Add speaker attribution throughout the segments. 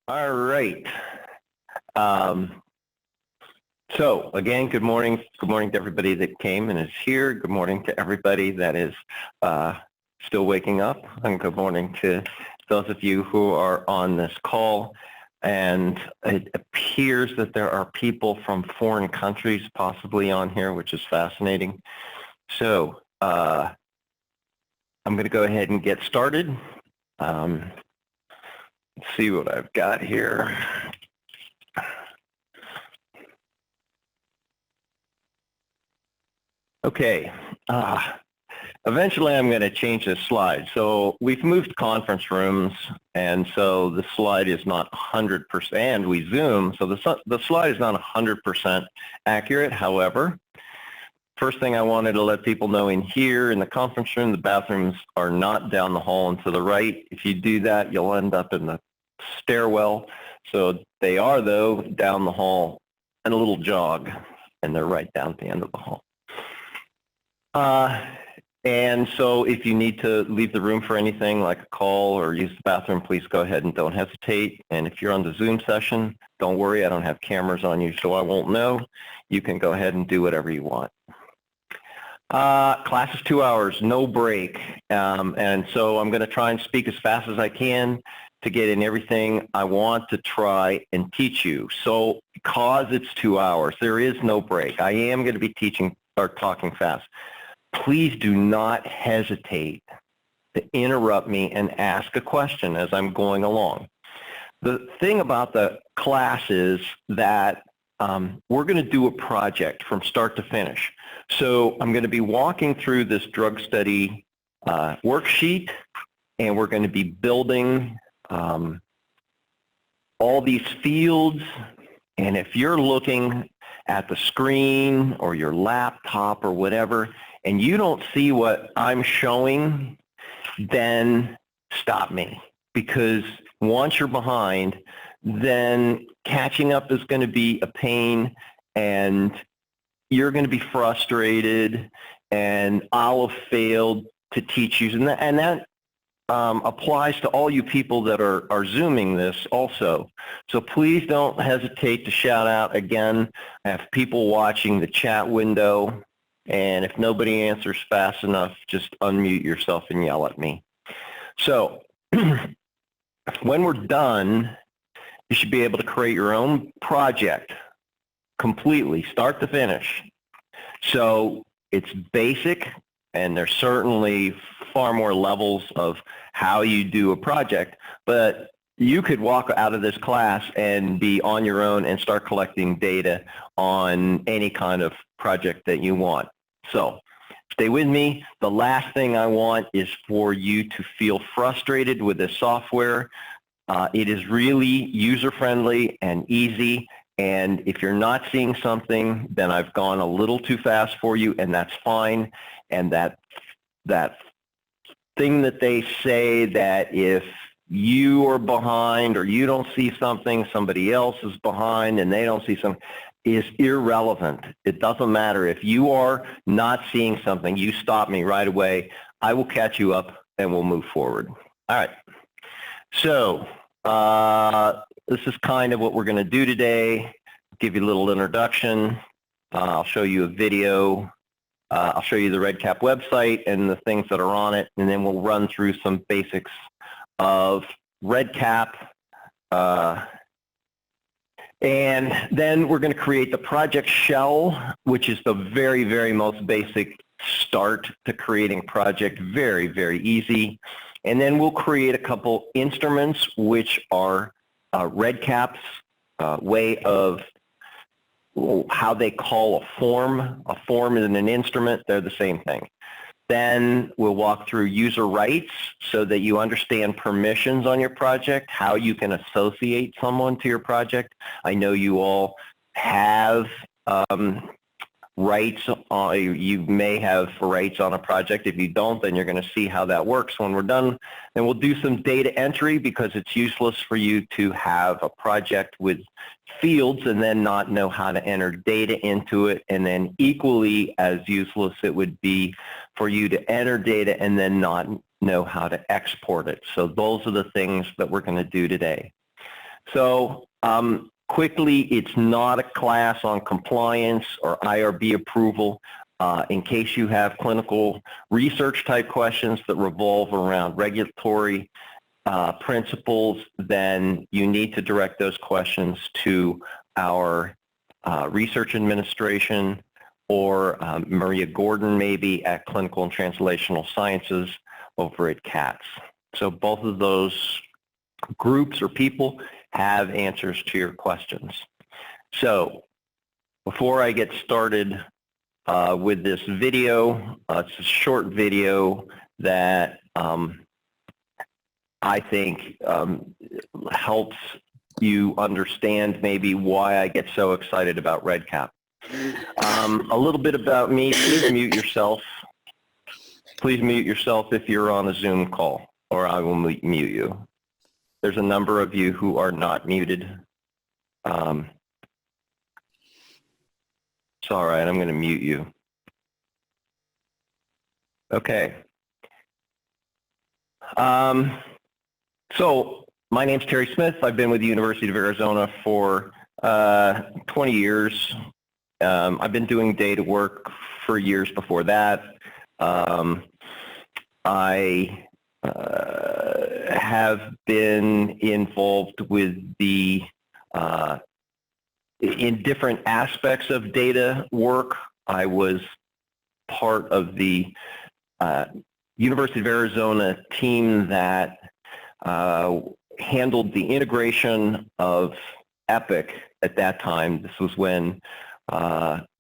Speaker 1: All right. So again, good morning. Good morning to everybody that came and is here. Good morning to everybody that is still waking up. And good morning to those of you who are on this call. And it appears that there are people from foreign countries possibly on here, which is fascinating. So I'm going to go ahead and get started. Let's see what I've got here. Okay. Eventually, I'm going to change this slide. So we've moved conference rooms, and so the slide is not 100%. And we Zoom, so the slide is not 100% accurate. However, first thing I wanted to let people know in here in the conference room, the bathrooms are not down the hall and to the right. If you do that, you'll end up in the stairwell. So they are, though, down the hall and a little jog, and they're right down at the end of the hall. And so if you need to leave the room for anything like a call or use the bathroom, please go ahead and don't hesitate. And if you're on the Zoom session, don't worry, I don't have cameras on you, so I won't know. You can go ahead and do whatever you want. Class is 2 hours, no break. And so I'm going to try and speak as fast as I can to get in everything I want to try and teach you. So because it's 2 hours, there is no break. I am going to be teaching or talking fast. Please do not hesitate to interrupt me and ask a question as I'm going along. The thing about the class is that we're going to do a project from start to finish. So I'm going to be walking through this drug study worksheet, and we're going to be building all these fields. And if you're looking at the screen or your laptop or whatever, and you don't see what I'm showing, then stop me. Because once you're behind, then catching up is going to be a pain, and you're going to be frustrated, and I'll have failed to teach you. And that applies to all you people that are Zooming this also. So please don't hesitate to shout out. Again, I have people watching the chat window, and if nobody answers fast enough, just unmute yourself and yell at me. So when we're done, you should be able to create your own project completely, start to finish. So it's basic, and there's certainly far more levels of how you do a project, but you could walk out of this class and be on your own and start collecting data on any kind of project that you want. So stay with me. The last thing I want is for you to feel frustrated with this software. It is really user-friendly and easy. And if you're not seeing something, then I've gone a little too fast for you, and that's fine. And that thing that they say that if you are behind or you don't see something, somebody else is behind and they don't see something, is irrelevant. It doesn't matter. If you are not seeing something, you stop me right away. I will catch you up and we'll move forward. All right. So this is kind of what we're going to do today. Give you a little introduction. I'll show you a video. I'll show you the REDCap website and the things that are on it, and then we'll run through some basics of REDCap. And then we're going to create the project shell, which is the very, very most basic start to creating a project. Very, very easy. And then we'll create a couple instruments, which are REDCap's way of how they call a form. A form is an instrument. They're the same thing. Then we'll walk through user rights so that you understand permissions on your project, how you can associate someone to your project. I know you all have rights. You may have rights on a project. If you don't, then you're going to see how that works when we're done. And we'll do some data entry because it's useless for you to have a project with fields and then not know how to enter data into it. And then equally as useless it would be for you to enter data and then not know how to export it. So those are the things that we're going to do today. So quickly, it's not a class on compliance or IRB approval. In case you have clinical research type questions that revolve around regulatory principles, then you need to direct those questions to our research administration or Maria Gordon maybe at Clinical and Translational Sciences over at CATS. So both of those groups or people have answers to your questions. So before I get started with this video, it's a short video that I think helps you understand maybe why I get so excited about REDCap. A little bit about me. Please mute yourself. Please mute yourself if you're on a Zoom call, or I will mute you. There's a number of you who are not muted. It's all right, I'm going to mute you. Okay. So my name's Terry Smith. I've been with the University of Arizona for 20 years. I've been doing data work for years before that. I have been involved with the in different aspects of data work. I was part of the University of Arizona team that handled the integration of Epic at that time. This was when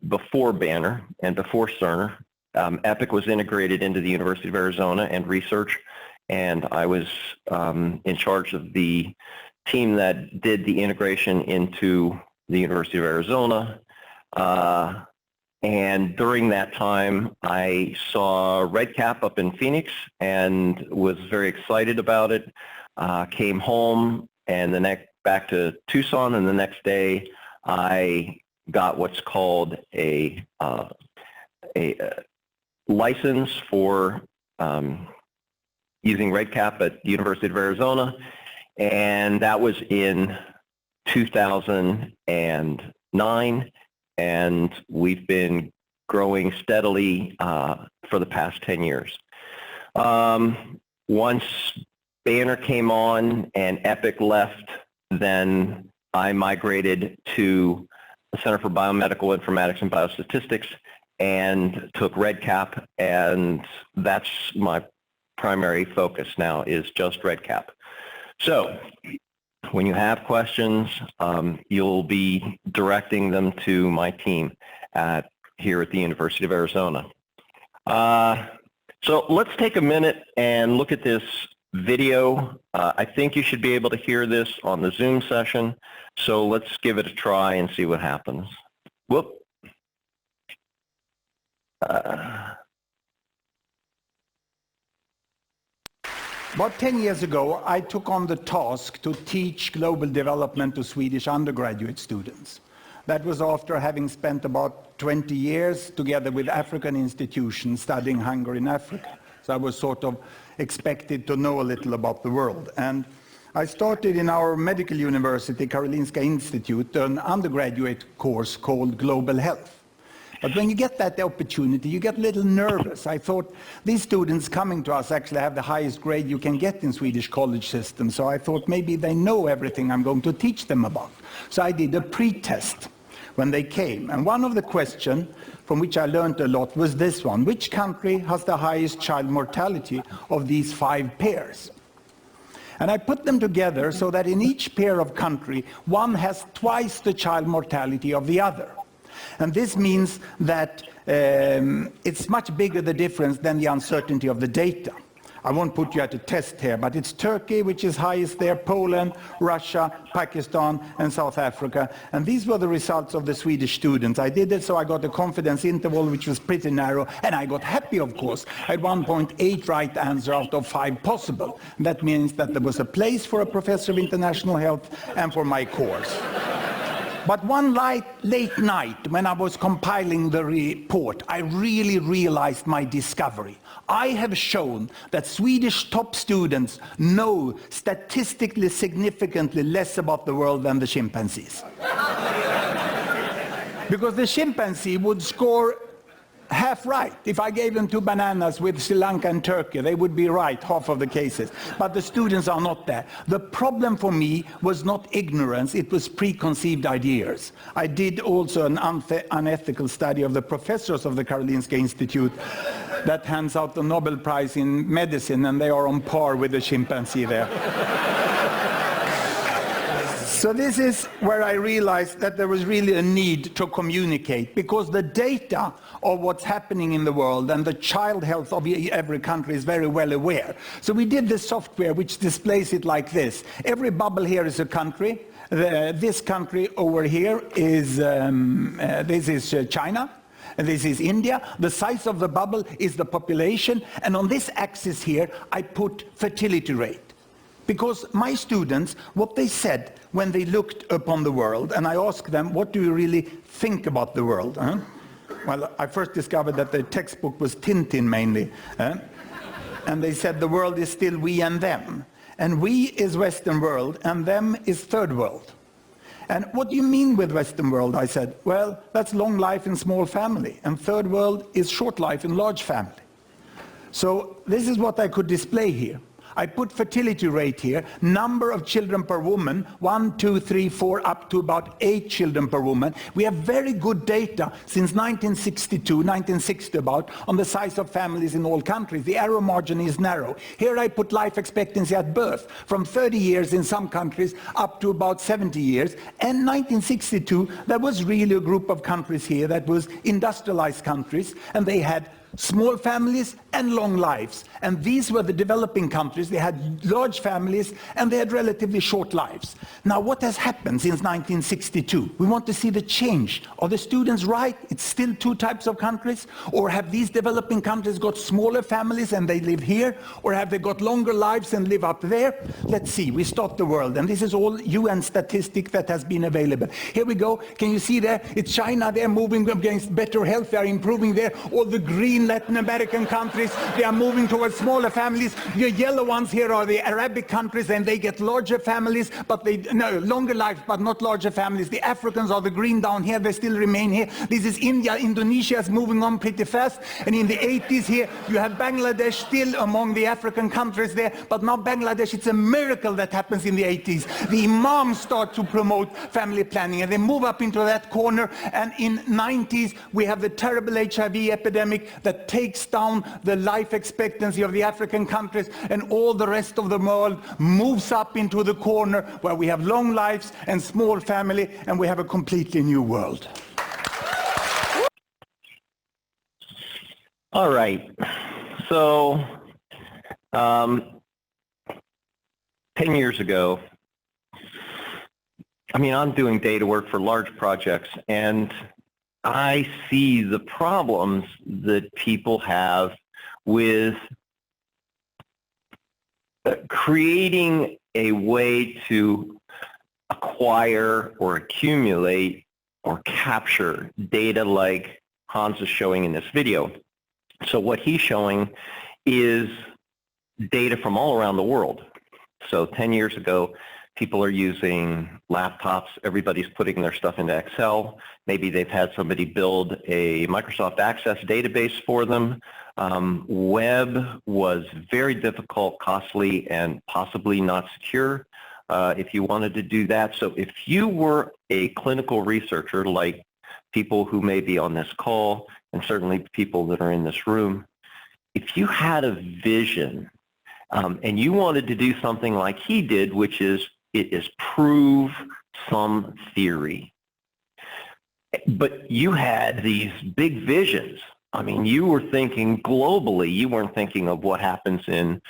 Speaker 1: before Banner and before Cerner. Epic was integrated into the University of Arizona and research, and I was in charge of the team that did the integration into the University of Arizona. And during that time, I saw REDCap up in Phoenix and was very excited about it. Came home and back to Tucson, and the next day I got what's called a license for using REDCap at the University of Arizona, and that was in 2009, and we've been growing steadily for the past 10 years. Once Banner came on and Epic left, then I migrated to the Center for Biomedical Informatics and Biostatistics and took REDCap, and that's my primary focus now, is just REDCap. So when you have questions, you'll be directing them to my team here at the University of Arizona. So let's take a minute and look at this video. I think you should be able to hear this on the Zoom session, so let's give it a try and see what happens. Whoop.
Speaker 2: About 10 years ago, I took on the task to teach global development to Swedish undergraduate students. That was after having spent about 20 years together with African institutions studying hunger in Africa. So I was sort of expected to know a little about the world. And I started in our medical university, Karolinska Institute, an undergraduate course called Global Health. But when you get that opportunity, you get a little nervous. I thought these students coming to us actually have the highest grade you can get in Swedish college system. So I thought maybe they know everything I'm going to teach them about. So I did a pre-test when they came. And one of the questions from which I learned a lot was this one: which country has the highest child mortality of these 5 pairs? And I put them together so that in each pair of country, one has twice the child mortality of the other. And this means that it's much bigger the difference than the uncertainty of the data. I won't put you at a test here, but it's Turkey, which is highest there, Poland, Russia, Pakistan, and South Africa. And these were the results of the Swedish students. I did it so I got a confidence interval which was pretty narrow, and I got happy, of course. I had 1.8 right answer out of 5 possible. That means that there was a place for a professor of international health and for my course. But one late night, when I was compiling the report, I really realized my discovery. I have shown that Swedish top students know statistically significantly less about the world than the chimpanzees. Because the chimpanzee would score half right. If I gave them 2 bananas with Sri Lanka and Turkey, they would be right half of the cases. But the students are not there. The problem for me was not ignorance, it was preconceived ideas. I did also an unethical study of the professors of the Karolinska Institute that hands out the Nobel Prize in medicine, and they are on par with the chimpanzee there. So this is where I realized that there was really a need to communicate, because the data of what's happening in the world and the child health of every country is very well aware. So we did this software which displays it like this. Every bubble here is a country. This country over here is, this is China. And this is India. The size of the bubble is the population. And on this axis here, I put fertility rate. Because my students, what they said when they looked upon the world, and I asked them, what do you really think about the world? Well, I first discovered that the textbook was Tintin mainly. And they said the world is still we and them. And we is Western world, and them is third world. And what do you mean with Western world? I said, well, that's long life in small family, and third world is short life in large family. So this is what I could display here. I put fertility rate here, number of children per woman, 1, 2, 3, 4, up to about 8 children per woman. We have very good data since 1962, 1960 about, on the size of families in all countries. The error margin is narrow. Here I put life expectancy at birth, from 30 years in some countries up to about 70 years. And 1962, there was really a group of countries here that was industrialized countries, and they had small families and long lives. And these were the developing countries. They had large families and they had relatively short lives. Now, what has happened since 1962? We want to see the change. Are the students right? It's still 2 types of countries? Or have these developing countries got smaller families and they live here? Or have they got longer lives and live up there? Let's see. We start the world. And this is all UN statistic that has been available. Here we go. Can you see there? It's China. They're moving against better health. They're improving there. All the green Latin American countries, they are moving towards smaller families. The yellow ones here are the Arabic countries, and they get larger families, but longer lives, but not larger families. The Africans are the green down here, they still remain here. This is India. Indonesia is moving on pretty fast. And in the 80s here, you have Bangladesh still among the African countries there, but now Bangladesh, it's a miracle that happens in the 80s. The imams start to promote family planning, and they move up into that corner. And in 90s, we have the terrible HIV epidemic that takes down the life expectancy of the African countries, and all the rest of the world moves up into the corner where we have long lives and small family, and we have a completely new world.
Speaker 1: All right. So 10 years ago, I'm doing data work for large projects, and I see the problems that people have with creating a way to acquire or accumulate or capture data like Hans is showing in this video. So what he's showing is data from all around the world. So 10 years ago, people are using laptops. Everybody's putting their stuff into Excel. Maybe they've had somebody build a Microsoft Access database for them. Web was very difficult, costly, and possibly not secure if you wanted to do that. So if you were a clinical researcher, like people who may be on this call, and certainly people that are in this room, if you had a vision and you wanted to do something like he did, which is prove some theory. But you had these big visions. You were thinking globally. You weren't thinking of what happens in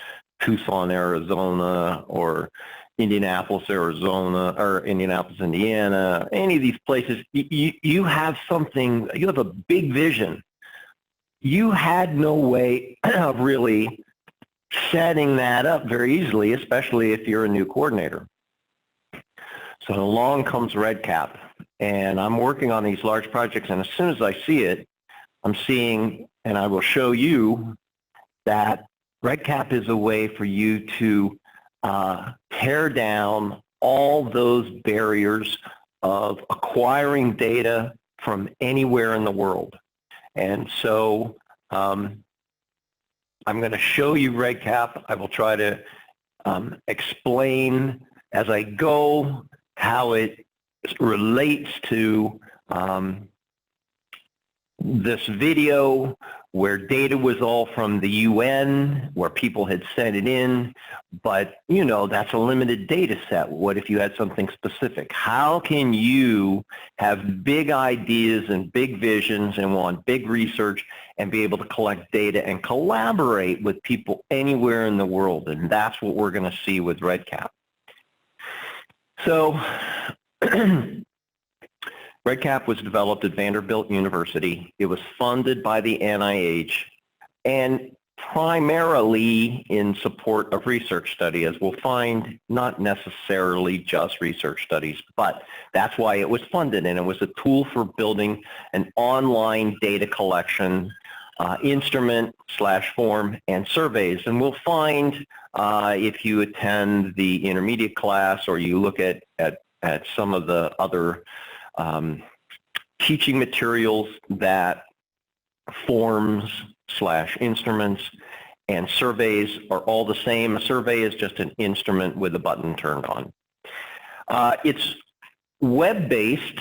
Speaker 1: Tucson, Arizona, or Indianapolis, Arizona, or Indianapolis, Indiana, any of these places. You have something, you have a big vision. You had no way of really setting that up very easily, especially if you're a new coordinator. So along comes REDCap, and I'm working on these large projects, and as soon as I see it, I'm seeing, and I will show you, that REDCap is a way for you to tear down all those barriers of acquiring data from anywhere in the world. And so I'm going to show you REDCap. I will try to explain as I go how it relates to this video, where data was all from the UN, where people had sent it in, but you know, that's a limited data set. What if you had something specific? How can you have big ideas and big visions and want big research and be able to collect data and collaborate with people anywhere in the world? And that's what we're going to see with REDCap. So REDCap was developed at Vanderbilt University. It was funded by the NIH and primarily in support of research study, as we'll find, not necessarily just research studies, but that's why it was funded, and it was a tool for building an online data collection instrument / form and surveys. And we'll find if you attend the intermediate class or you look at some of the other teaching materials, that forms / instruments and surveys are all the same. A survey is just an instrument with a button turned on. It's web-based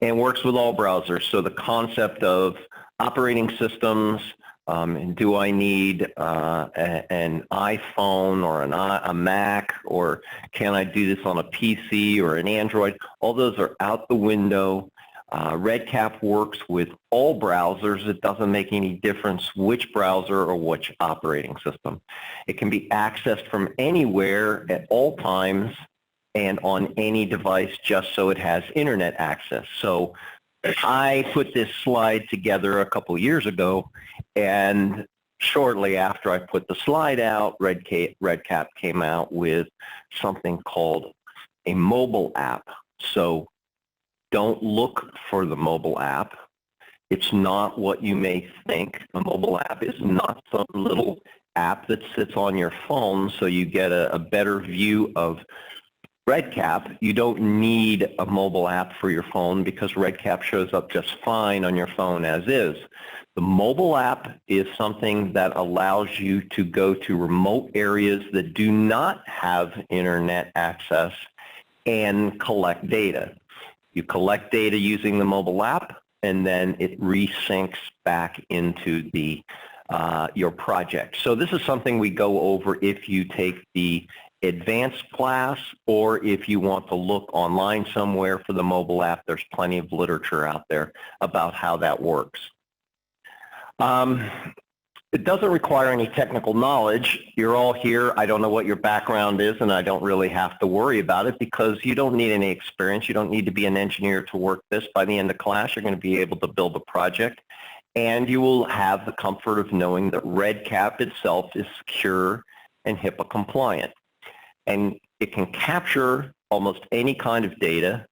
Speaker 1: and works with all browsers. So the concept of operating systems, and do I need an iPhone or a Mac, or can I do this on a PC or an Android? All those are out the window. REDCap works with all browsers. It doesn't make any difference which browser or which operating system. It can be accessed from anywhere at all times and on any device, just so it has internet access. So I put this slide together a couple years ago, and shortly after I put the slide out, REDCap came out with something called a mobile app. So don't look for the mobile app. It's not what you may think. A mobile app is not some little app that sits on your phone so you get a better view of REDCap. You don't need a mobile app for your phone because REDCap shows up just fine on your phone as is. The mobile app is something that allows you to go to remote areas that do not have internet access and collect data. You collect data using the mobile app, and then it resyncs back into the your project. So this is something we go over if you take the advanced class, or if you want to look online somewhere for the mobile app. There's plenty of literature out there about how that works. It doesn't require any technical knowledge. You're all here. I don't know what your background is, and I don't really have to worry about it because you don't need any experience. You don't need to be an engineer to work this. By the end of class, you're going to be able to build a project, and you will have the comfort of knowing that REDCap itself is secure and HIPAA compliant. And it can capture almost any kind of data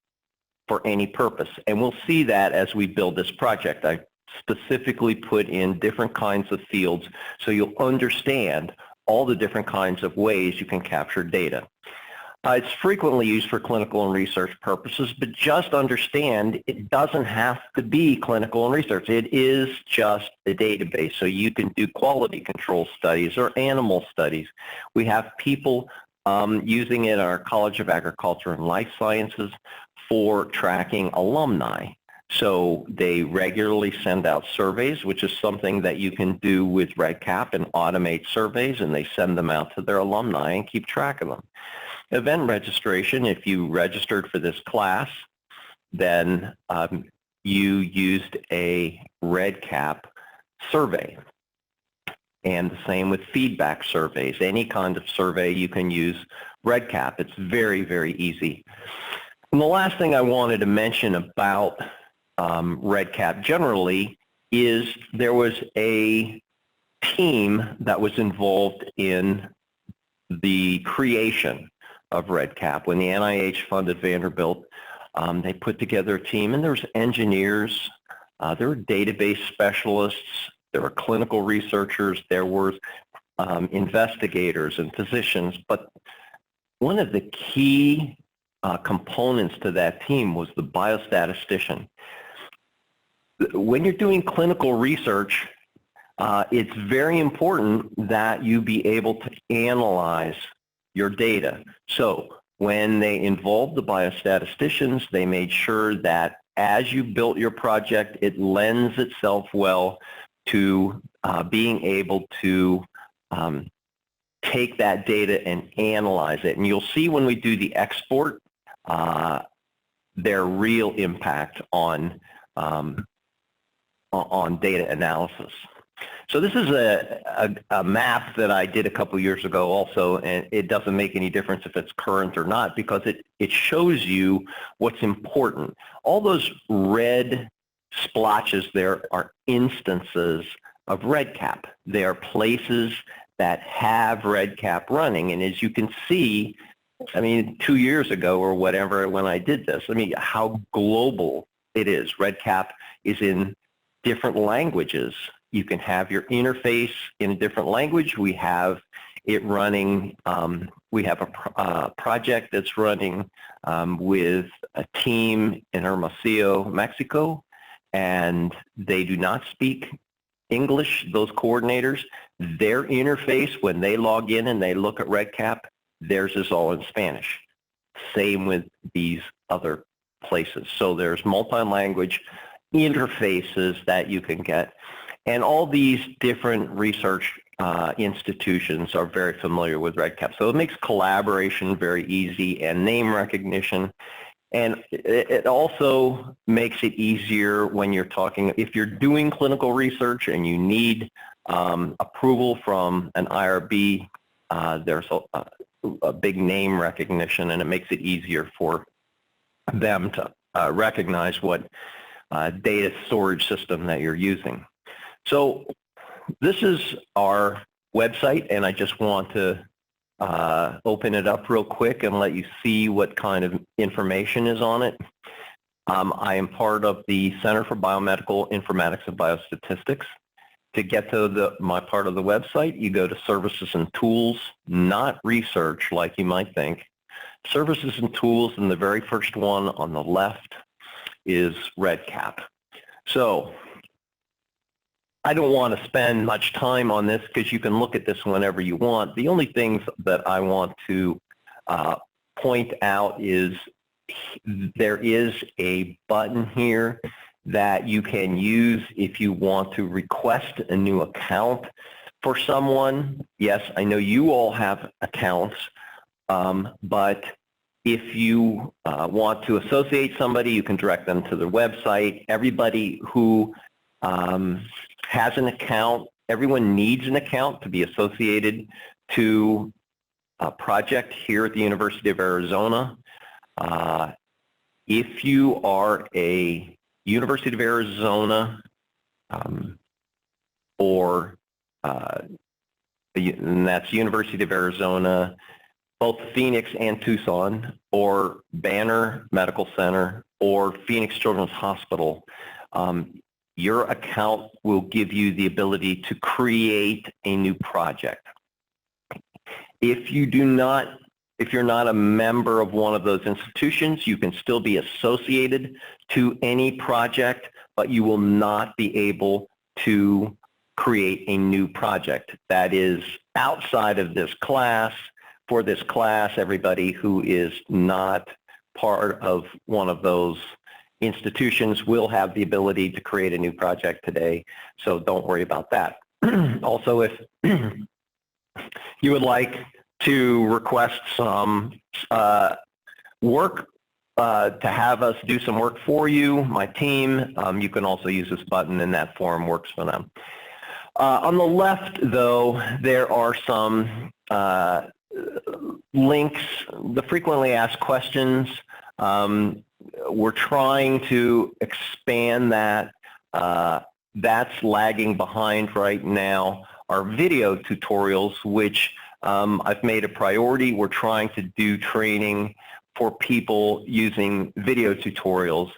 Speaker 1: for any purpose. And we'll see that as we build this project. I specifically put in different kinds of fields so you'll understand all the different kinds of ways you can capture data. It's frequently used for clinical and research purposes, but just understand it doesn't have to be clinical and research. It is just a database. So you can do quality control studies or animal studies. We have people using it at our College of Agriculture and Life Sciences for tracking alumni. So they regularly send out surveys, which is something that you can do with REDCap and automate surveys, and they send them out to their alumni and keep track of them. Event registration, if you registered for this class, then you used a REDCap survey. And the same with feedback surveys. Any kind of survey, you can use REDCap. It's very, very easy. And the last thing I wanted to mention about REDCap generally is there was a team that was involved in the creation of REDCap. When the NIH funded Vanderbilt, They put together a team, and there's engineers, there were database specialists, there were clinical researchers, there were investigators and physicians. But one of the key components to that team was the biostatistician. When you're doing clinical research, it's very important that you be able to analyze your data. So when they involved the biostatisticians, they made sure that as you built your project, it lends itself well to being able to take that data and analyze it. And you'll see when we do the export, their real impact on data analysis. So this is a map that I did a couple years ago also, and it doesn't make any difference if it's current or not because it shows you what's important. All those red splotches there are instances of REDCap. They are places that have REDCap running, and as you can see, I mean, 2 years ago or whatever when I did this, I mean, how global it is. REDCap is in different languages. You can have your interface in a different language. We have it running, we have a project that's running with a team in Hermosillo, Mexico, and they do not speak English, those coordinators. Their interface, when they log in and they look at REDCap, theirs is all in Spanish. Same with these other places. So there's multi-language interfaces that you can get. And all these different research institutions are very familiar with REDCap. So it makes collaboration very easy and name recognition. And it also makes it easier when you're talking, if you're doing clinical research and you need approval from an IRB, there's a big name recognition, and it makes it easier for them to recognize what data storage system that you're using. So this is our website, and I just want to open it up real quick and let you see what kind of information is on it. I am part of the Center for Biomedical Informatics and Biostatistics. To get to my part of the website, you go to Services and Tools, not Research like you might think. Services and Tools, and the very first one on the left is REDCap. So I don't want to spend much time on this because you can look at this whenever you want. The only things that I want to point out is there is a button here that you can use if you want to request a new account for someone. Yes, I know you all have accounts, but if you want to associate somebody, you can direct them to the website. Everybody who has an account, everyone needs an account to be associated to a project here at the University of Arizona. If you are a University of Arizona and that's University of Arizona, both Phoenix and Tucson, or Banner Medical Center, or Phoenix Children's Hospital, your account will give you the ability to create a new project. If you're not a member of one of those institutions, you can still be associated to any project, but you will not be able to create a new project. That is outside of this class. For this class, everybody who is not part of one of those institutions will have the ability to create a new project today, so don't worry about that. Also, if you would like to request some work, to have us do some work for you, my team, you can also use this button, and that form works for them. On the left, though, there are some links, the frequently asked questions. We're trying to expand that. That's lagging behind right now. Our video tutorials, which I've made a priority. We're trying to do training for people using video tutorials.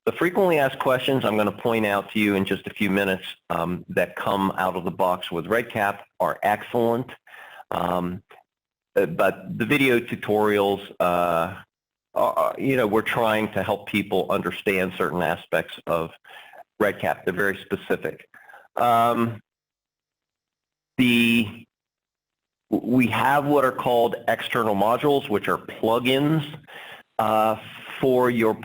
Speaker 1: The frequently asked questions I'm going to point out to you in just a few minutes that come out of the box with REDCap are excellent. But the video tutorials, we're trying to help people understand certain aspects of REDCap. They're very specific. We have what are called external modules, which are plugins for your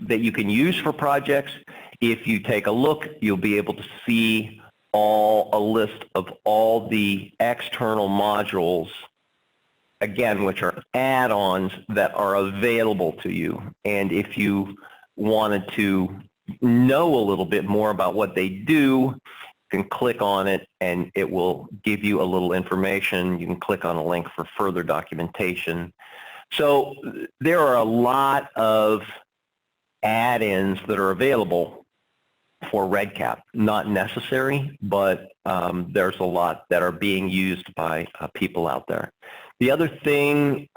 Speaker 1: that you can use for projects. If you take a look, you'll be able to see a list of all the external modules, again, which are add-ons that are available to you. And if you wanted to know a little bit more about what they do, you can click on it and it will give you a little information. You can click on a link for further documentation. So there are a lot of add-ins that are available for REDCap. Not necessary, but there's a lot that are being used by people out there. The other thing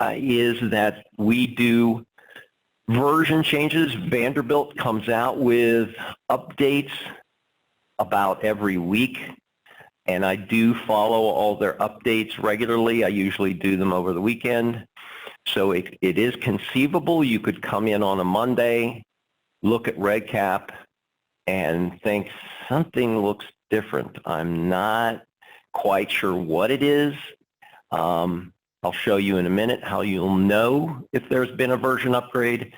Speaker 1: is that we do version changes. Vanderbilt comes out with updates about every week, and I do follow all their updates regularly. I usually do them over the weekend. So it is conceivable you could come in on a Monday, look at REDCap, and think something looks different. I'm not quite sure what it is. I'll show you in a minute how you'll know if there's been a version upgrade.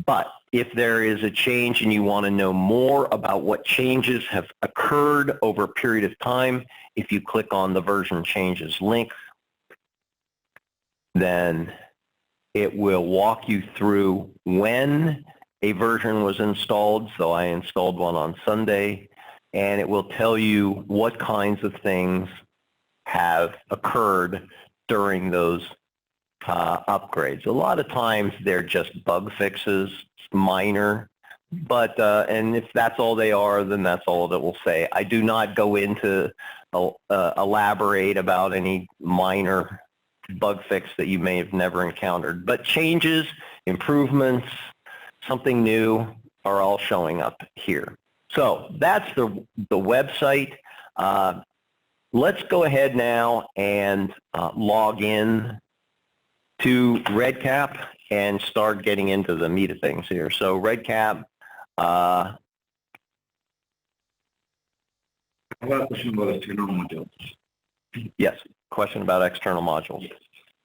Speaker 1: But if there is a change and you want to know more about what changes have occurred over a period of time, if you click on the version changes link, then it will walk you through when a version was installed. So I installed one on Sunday, and it will tell you what kinds of things have occurred during those upgrades. A lot of times they're just bug fixes, minor, but and if that's all they are, then that's all that we'll say. I do not go into elaborate about any minor bug fix that you may have never encountered, but changes, improvements, something new are all showing up here. So that's the website. Let's go ahead now and log in to REDCap and start getting into the meat of things here. So REDCap.
Speaker 3: I have a question about external modules.
Speaker 1: Yes, question about external modules.
Speaker 3: Yes.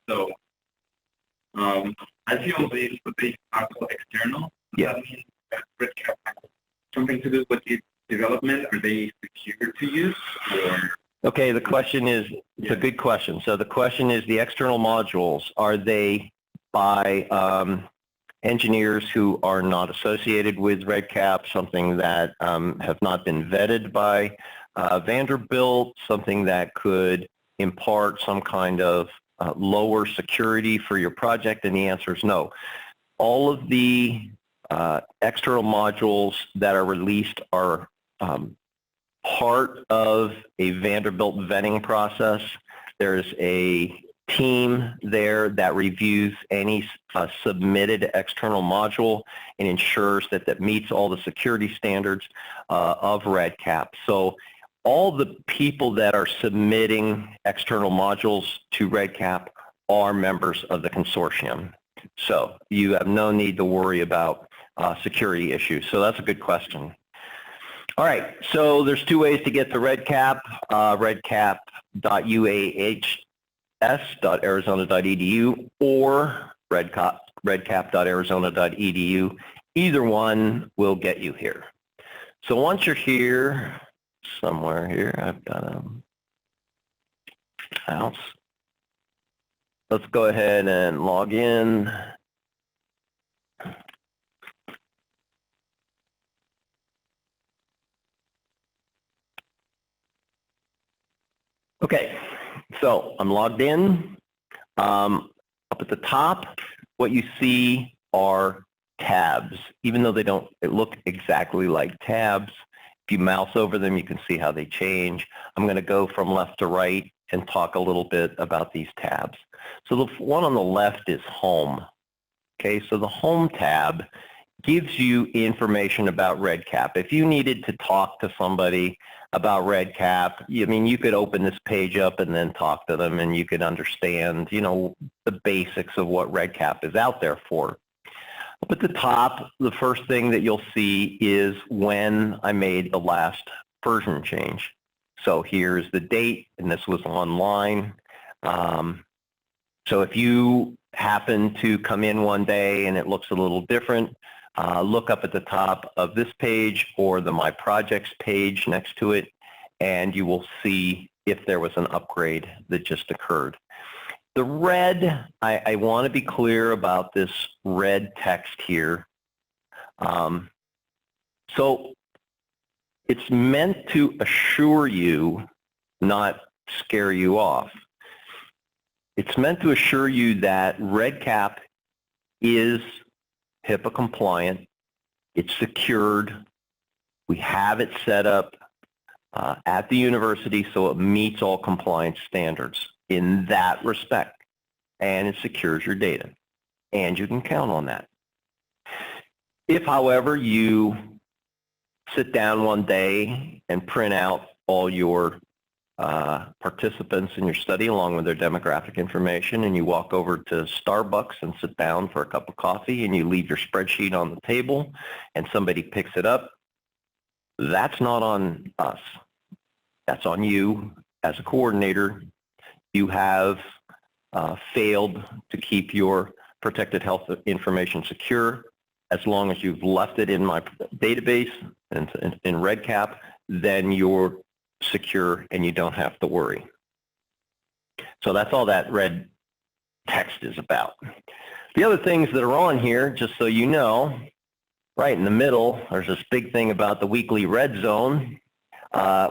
Speaker 3: So, I feel they are called external.
Speaker 1: Yeah.
Speaker 3: That means that REDCap has something to do with its development. Are they secure to use, or?
Speaker 1: Okay, the question is, it's a good question. So the question is, the external modules, are they by engineers who are not associated with REDCap, something that have not been vetted by Vanderbilt, something that could impart some kind of lower security for your project? And the answer is no. All of the external modules that are released are part of a Vanderbilt vetting process. There's a team there that reviews any submitted external module and ensures that that meets all the security standards of REDCap. So all the people that are submitting external modules to REDCap are members of the consortium. So you have no need to worry about security issues. So that's a good question. All right, so there's two ways to get to REDCap, redcap.uahs.arizona.edu or redcap.arizona.edu. Either one will get you here. So once you're here, somewhere here, I've got a house. Let's go ahead and log in. Okay, so I'm logged in. Up at the top, what you see are tabs. Even though they don't look exactly like tabs, If you mouse over them, you can see how they change. I'm going to go from left to right and talk a little bit about these tabs. So the one on the left is Home. Okay, so the Home tab gives you information about REDCap. If you needed to talk to somebody about REDCap, I mean, you could open this page up and then talk to them, and you could understand, you know, the basics of what REDCap is out there for. Up at the top, the first thing that you'll see is when I made the last version change. So here's the date, and this was online. So if you happen to come in one day and it looks a little different, look up at the top of this page or the My Projects page next to it, and you will see if there was an upgrade that just occurred. The red, I want to be clear about this red text here. So it's meant to assure you, not scare you off. It's meant to assure you that REDCap is HIPAA compliant, it's secured, we have it set up at the university so it meets all compliance standards in that respect, and it secures your data, and you can count on that. If, however, you sit down one day and print out all your participants in your study along with their demographic information, and you walk over to Starbucks and sit down for a cup of coffee, and you leave your spreadsheet on the table and somebody picks it up, that's not on us. That's on you as a coordinator. You have failed to keep your protected health information secure. As long as you've left it in my database and in REDCap, then you're secure and you don't have to worry. So that's all that red text is about. The other things that are on here, just so you know, right in the middle, there's this big thing about the weekly red zone.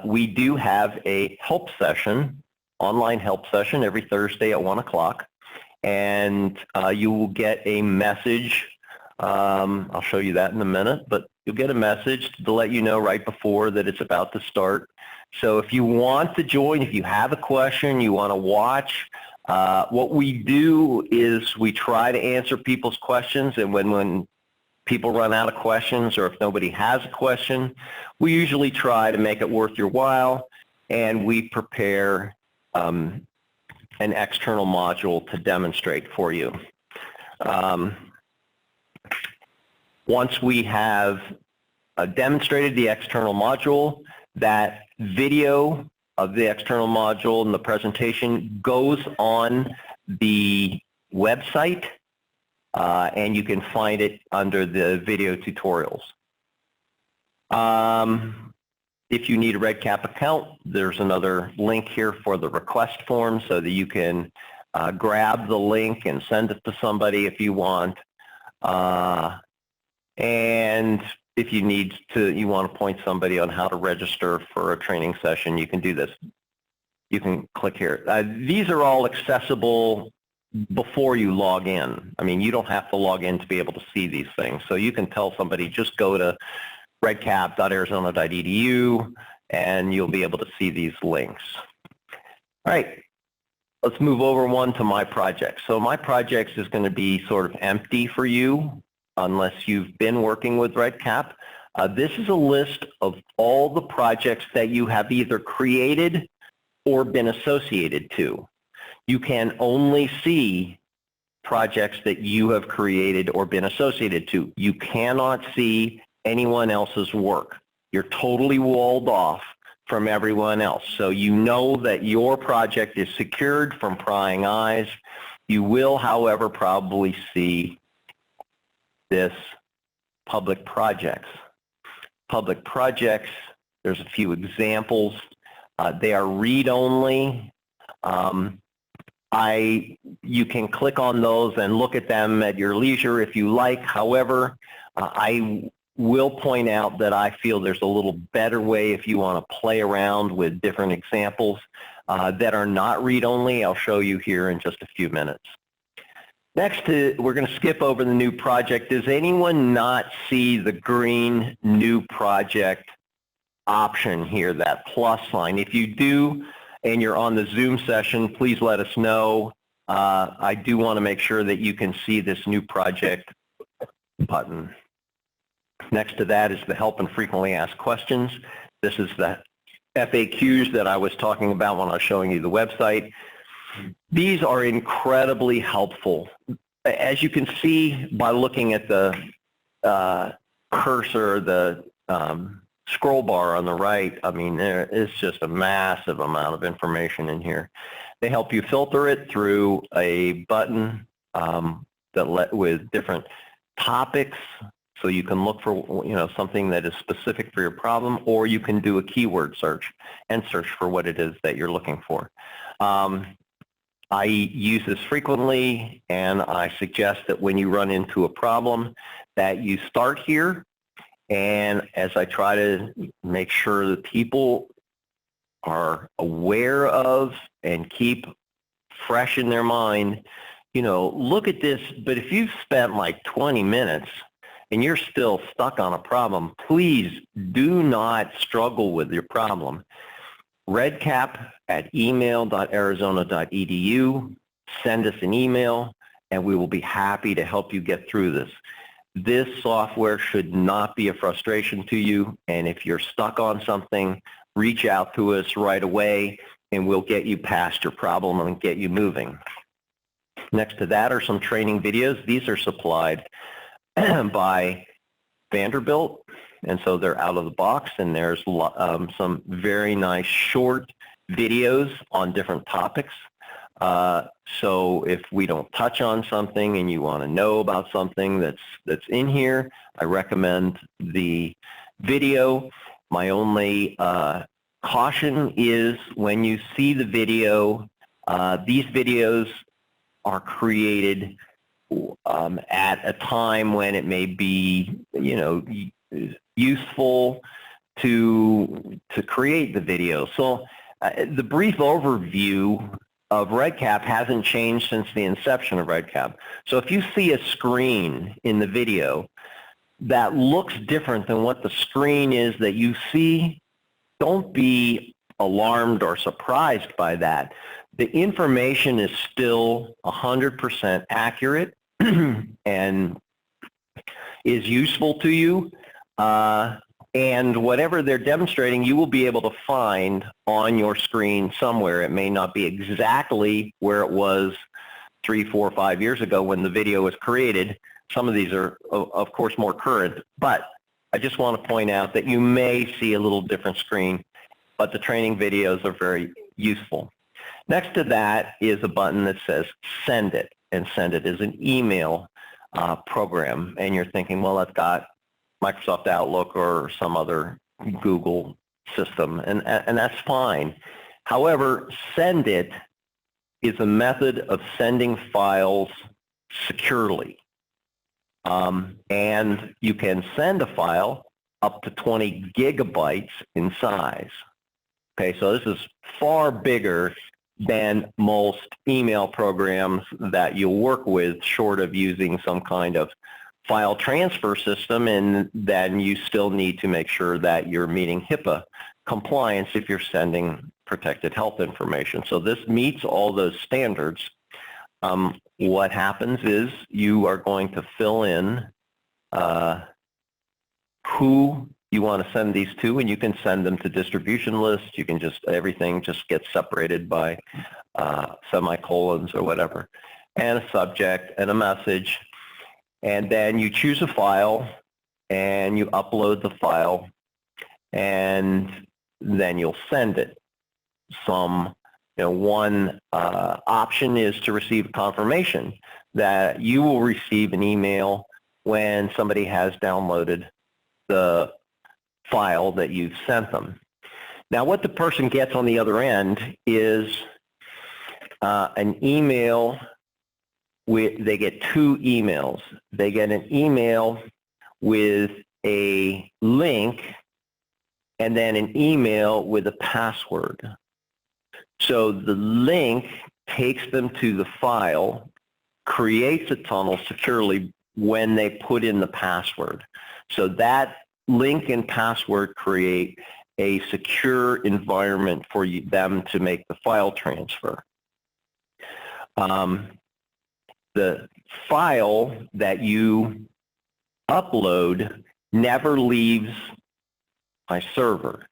Speaker 1: We do have a help session, online help session every Thursday at 1 o'clock, and you will get a message. I'll show you that in a minute, but you'll get a message to let you know right before that it's about to start. So if you want to join, if you have a question, you want to watch, what we do is we try to answer people's questions, and when people run out of questions or if nobody has a question, we usually try to make it worth your while, and we prepare an external module to demonstrate for you. Once we have demonstrated the external module, that video of the external module and the presentation goes on the website, and you can find it under the video tutorials. If you need a REDCap account, there's another link here for the request form so that you can grab the link and send it to somebody if you want. And if you need to, you want to point somebody on how to register for a training session, you can do this. You can click here. These are all accessible before you log in. I mean, you don't have to log in to be able to see these things. So you can tell somebody, just go to redcap.arizona.edu and you'll be able to see these links. All right, let's move over one to My Projects. So My Projects is going to be sort of empty for you unless you've been working with REDCap. This is a list of all the projects that you have either created or been associated to. You can only see projects that you have created or been associated to. You cannot see anyone else's work. You're totally walled off from everyone else. So you know that your project is secured from prying eyes. You will, however, probably see this public projects. Public projects, there's a few examples. They are read-only. You can click on those and look at them at your leisure if you like. However, I will point out that I feel there's a little better way if you want to play around with different examples that are not read-only. I'll show you here in just a few minutes. Next, we're going to skip over the new project. Does anyone not see the green new project option here, that plus sign. If you do and you're on the Zoom session, please let us know. I do want to make sure that you can see this new project button. Next to that is the help and frequently asked questions. This is the FAQs that I was talking about when I was showing you the website. These are incredibly helpful. As you can see by looking at the cursor, the scroll bar on the right, I mean, there is just a massive amount of information in here. They help you filter it through a button with different topics, so you can look for something that is specific for your problem, or you can do a keyword search and search for what it is that you're looking for. I use this frequently, and I suggest that when you run into a problem that you start here, and as I try to make sure that people are aware of and keep fresh in their mind, look at this. But if you've spent like 20 minutes and you're still stuck on a problem, please do not struggle with your problem. REDCap at email.arizona.edu. Send us an email, and we will be happy to help you get through this. This software should not be a frustration to you, and if you're stuck on something, reach out to us right away, and we'll get you past your problem and get you moving. Next to that are some training videos. These are supplied by Vanderbilt, and so they're out of the box, and there's some very nice short videos on different topics. So if we don't touch on something and you want to know about something that's in here, I recommend the video. My only caution is when you see the video, these videos are created at a time when it may be, useful to create the video. So the brief overview of REDCap hasn't changed since the inception of REDCap. So if you see a screen in the video that looks different than what the screen is that you see, don't be alarmed or surprised by that. The information is still 100% accurate and is useful to you. And whatever they're demonstrating, you will be able to find on your screen somewhere. It may not be exactly where it was 3, 4, 5 years ago when the video was created. Some of these are, of course, more current. But I just want to point out that you may see a little different screen, but the training videos are very useful. Next to that is a button that says Send It, and Send It is an email program. And you're thinking, well, I've got Microsoft Outlook or some other Google system, and that's fine. However, Send It is a method of sending files securely. And you can send a file up to 20 gigabytes in size. Okay, so this is far bigger than most email programs that you'll work with, short of using some kind of file transfer system, and then you still need to make sure that you're meeting HIPAA compliance if you're sending protected health information. So this meets all those standards. What happens is you are going to fill in who you want to send these to, and you can send them to distribution lists. You can everything just gets separated by semicolons or whatever, and a subject and a message. And then you choose a file and you upload the file, and then you'll send it. One option is to receive confirmation that you will receive an email when somebody has downloaded the file that you've sent them. Now, what the person gets on the other end is an email. They get 2 emails. They get an email with a link and then an email with a password. So the link takes them to the file, creates a tunnel securely when they put in the password. So that link and password create a secure environment for them to make the file transfer. The file that you upload never leaves my server.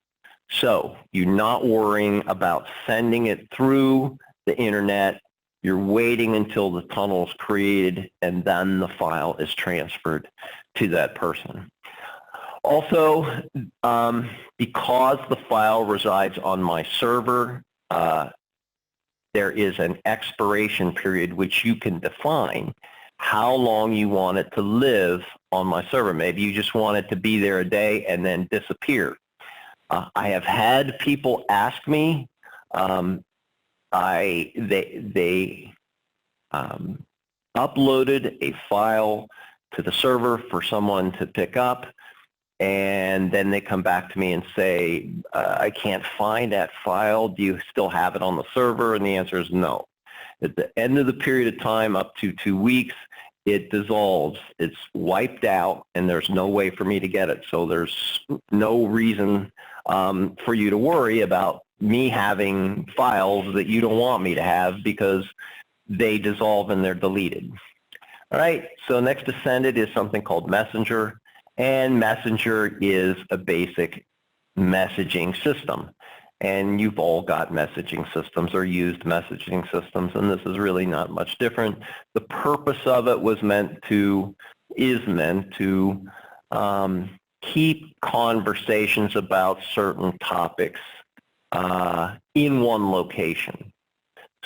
Speaker 1: So you're not worrying about sending it through the internet. You're waiting until the tunnel is created and then the file is transferred to that person. Also, because the file resides on my server, there is an expiration period which you can define how long you want it to live on my server. Maybe you just want it to be there a day and then disappear. I have had people ask me, they uploaded a file to the server for someone to pick up, and then they come back to me and say, I can't find that file. Do you still have it on the server? And the answer is no. At the end of the period of time, up to 2 weeks, it dissolves. It's wiped out, and there's no way for me to get it. So there's no reason for you to worry about me having files that you don't want me to have, because they dissolve and they're deleted. All right, so next to send it is something called Messenger, and Messenger is a basic messaging system. And you've all got messaging systems or used messaging systems, and this is really not much different. The purpose of it is meant to keep conversations about certain topics in one location,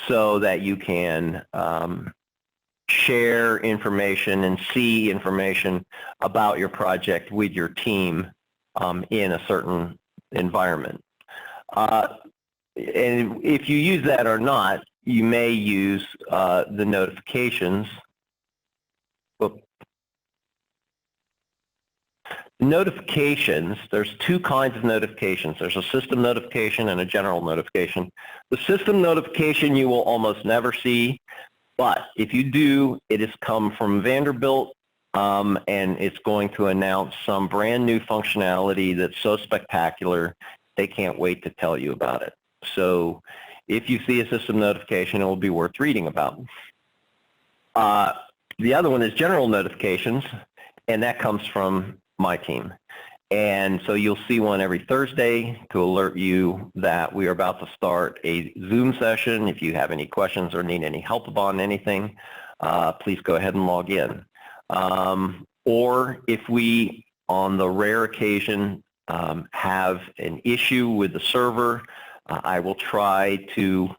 Speaker 1: so that you can share information and see information about your project with your team in a certain environment. And if you use that or not, you may use the notifications. Notifications, there's two kinds of notifications. There's a system notification and a general notification. The system notification you will almost never see, but if you do, it has come from Vanderbilt, and it's going to announce some brand new functionality that's so spectacular, they can't wait to tell you about it. So if you see a system notification, it will be worth reading about. The other one is general notifications, and that comes from my team. And so you'll see one every Thursday to alert you that we are about to start a Zoom session. If you have any questions or need any help on anything, please go ahead and log in. Or if we, on the rare occasion, have an issue with the server, I will try to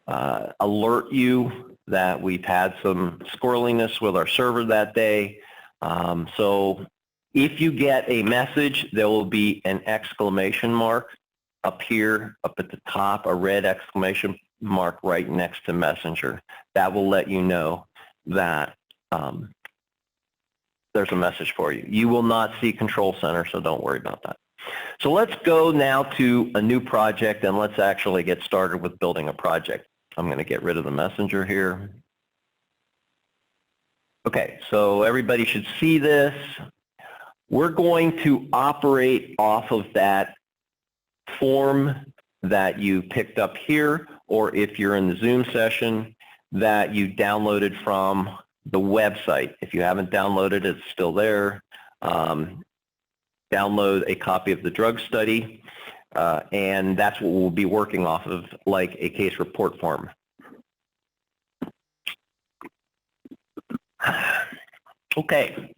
Speaker 1: alert you that we've had some squirreliness with our server that day. So if you get a message, there will be an exclamation mark up here, up at the top, a red exclamation mark right next to Messenger. That will let you know that there's a message for you. You will not see Control Center, so don't worry about that. So let's go now to a new project, and let's actually get started with building a project. I'm going to get rid of the Messenger here. Okay, so everybody should see this. We're going to operate off of that form that you picked up here, or if you're in the Zoom session, that you downloaded from the website. If you haven't downloaded it, it's still there. Download a copy of the drug study, and that's what we'll be working off of, like a case report form. Okay.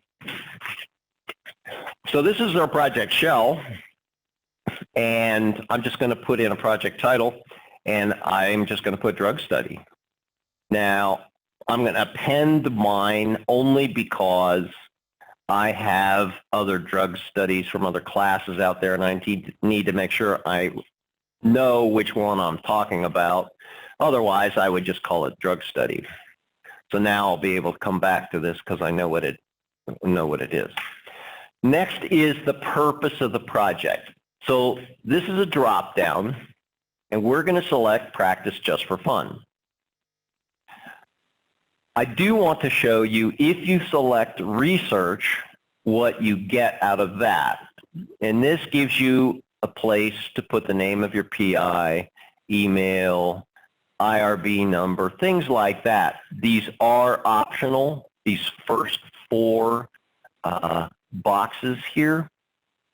Speaker 1: So this is our project shell, and I'm just going to put in a project title, and I'm just going to put drug study. Now, I'm going to append mine only because I have other drug studies from other classes out there, and I need to make sure I know which one I'm talking about. Otherwise, I would just call it drug study. So now I'll be able to come back to this because I know what it is. Next is the purpose of the project. So this is a drop down, and we're going to select practice just for fun. I do want to show you, if you select research, what you get out of that. And this gives you a place to put the name of your PI, email, IRB number, things like that. These are optional, these first four boxes here.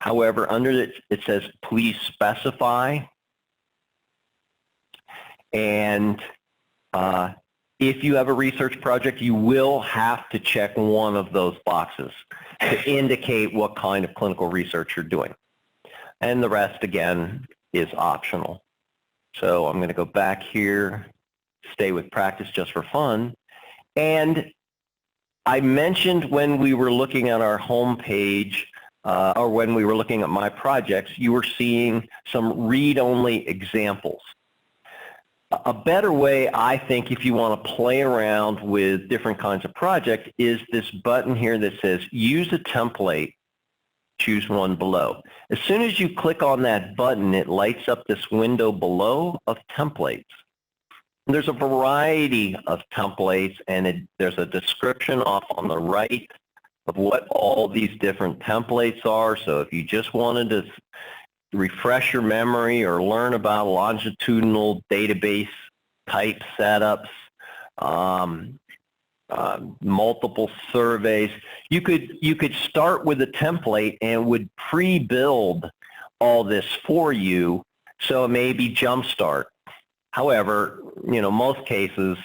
Speaker 1: However, under it, it says please specify. And if you have a research project, you will have to check one of those boxes to indicate what kind of clinical research you're doing. And the rest, again, is optional. So I'm going to go back here, stay with practice just for fun. And I mentioned when we were looking at our home page, or when we were looking at my projects, you were seeing some read-only examples. A better way, I think, if you want to play around with different kinds of projects, is this button here that says use a template, choose one below. As soon as you click on that button, it lights up this window below of templates. There's a variety of templates, and there's a description off on the right of what all these different templates are. So if you just wanted to refresh your memory or learn about longitudinal database type setups, multiple surveys, you could start with a template and would pre-build all this for you, so it may be jumpstart. However, most cases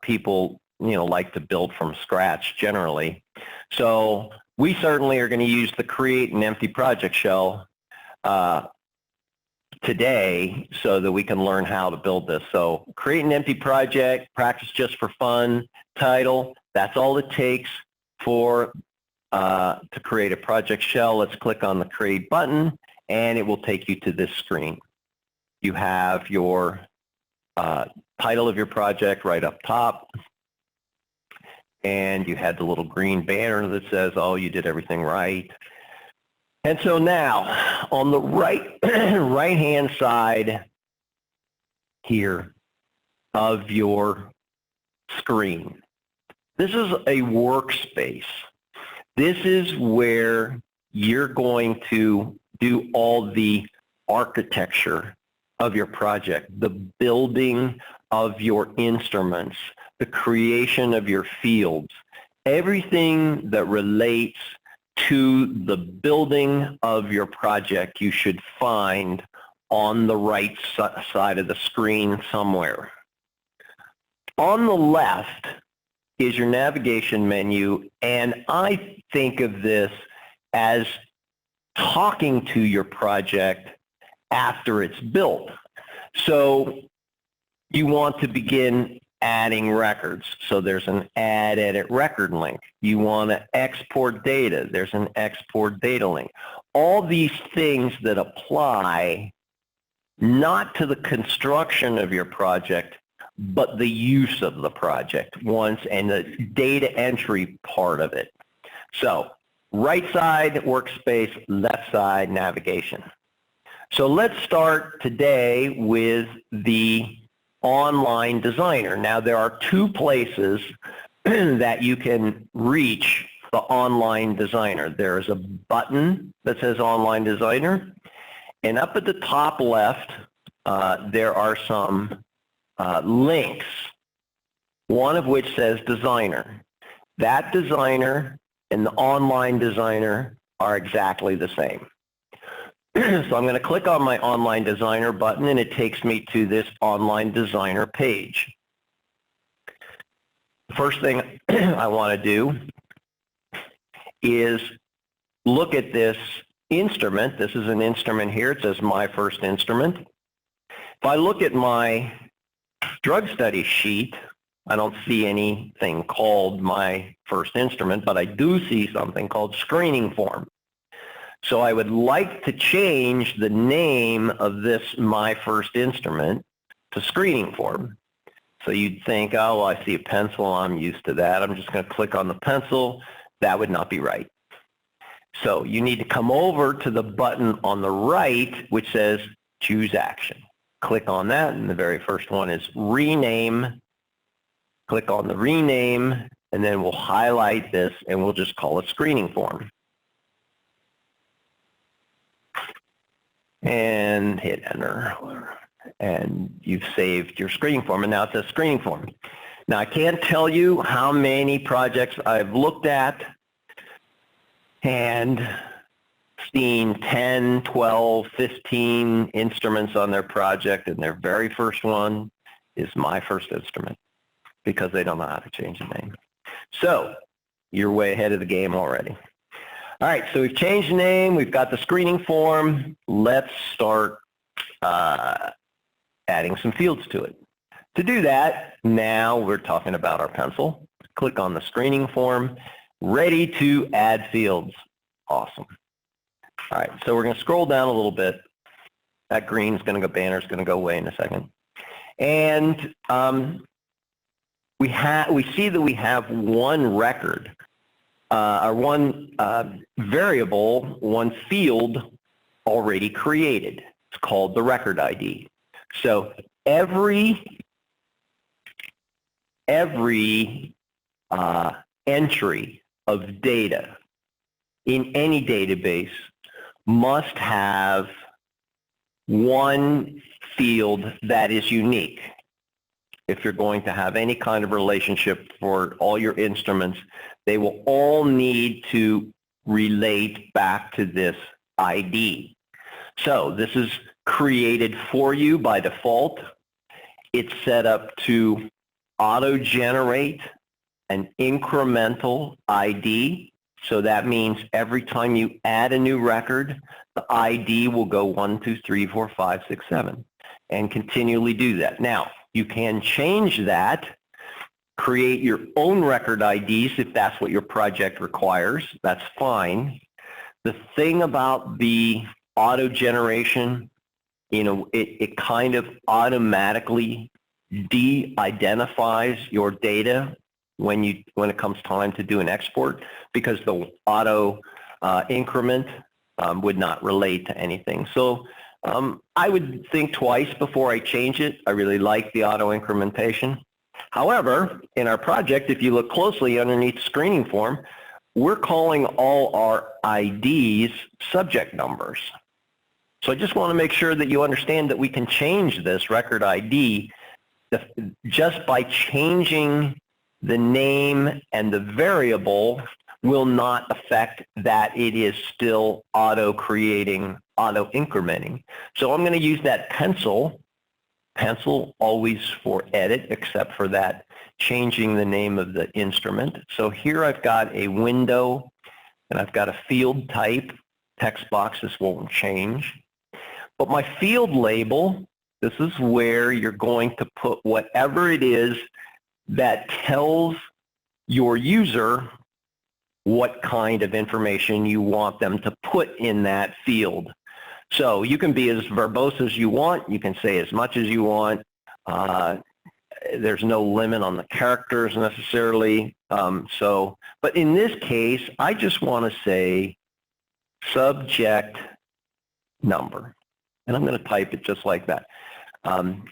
Speaker 1: people like to build from scratch generally. So we certainly are going to use the create an empty project shell today so that we can learn how to build this. So create an empty project, practice just for fun, title, that's all it takes for to create a project shell. Let's click on the create button and it will take you to this screen. You have your title of your project right up top, and you had the little green banner that says, oh, you did everything right. And so now, on the right-hand side here of your screen, this is a workspace. This is where you're going to do all the architecture of your project, the building of your instruments, the creation of your fields, everything that relates to the building of your project you should find on the right side of the screen somewhere. On the left is your navigation menu, and I think of this as talking to your project after it's built. So you want to begin adding records. So there's an add edit record link. You want to export data. There's an export data link. All these things that apply not to the construction of your project, but the use of the project once and the data entry part of it. So right side workspace, left side navigation. So let's start today with the online designer. Now there are two places that you can reach the online designer. There is a button that says online designer, and up at the top left there are some links, one of which says designer. That designer and the online designer are exactly the same. So I'm going to click on my online designer button and it takes me to this online designer page. The first thing I want to do is look at this instrument. This is an instrument here. It says my first instrument. If I look at my drug study sheet, I don't see anything called my first instrument, but I do see something called screening form. So I would like to change the name of this my first instrument to screening form. So you'd think, oh, well, I see a pencil, I'm used to that. I'm just going to click on the pencil. That would not be right. So you need to come over to the button on the right, which says choose action. Click on that, and the very first one is rename. Click on the rename, and then we'll highlight this, and we'll just call it screening form. and hit enter. And you've saved your screening form, and now it says screening form. Now I can't tell you how many projects I've looked at and seen 10, 12, 15 instruments on their project, and their very first one is my first instrument because they don't know how to change the name. So you're way ahead of the game already. All right, so we've changed the name, we've got the screening form. Let's start adding some fields to it. To do that, now we're talking about our pencil. Click on the screening form, ready to add fields. Awesome. All right, so we're going to scroll down a little bit. That green's going to go, banner's going to go away in a second. And we see that we have one record, or one variable, one field already created. It's called the record ID. So every entry of data in any database must have one field that is unique. If you're going to have any kind of relationship for all your instruments, they will all need to relate back to this ID. So this is created for you by default. It's set up to auto-generate an incremental ID. So that means every time you add a new record, the ID will go 1, 2, 3, 4, 5, 6, 7, and continually do that. Now, you can change that, create your own record IDs if that's what your project requires. That's fine. The thing about the auto generation, you know, it kind of automatically de-identifies your data when it comes time to do an export, because the auto increment would not relate to anything. So I would think twice before I change it. I really like the auto incrementation. However, in our project, if you look closely underneath the screening form, we're calling all our IDs subject numbers. So I just want to make sure that you understand that we can change this record ID just by changing the name, and the variable will not affect that it is still auto-creating, auto-incrementing. So I'm going to use that pencil always for edit, except for that changing the name of the instrument. So here I've got a window, and I've got a field type. Text boxes won't change. But my field label, this is where you're going to put whatever it is that tells your user what kind of information you want them to put in that field. So you can be as verbose as you want. You can say as much as you want. There's no limit on the characters necessarily. But in this case, I just want to say subject number. And I'm going to type it just like that.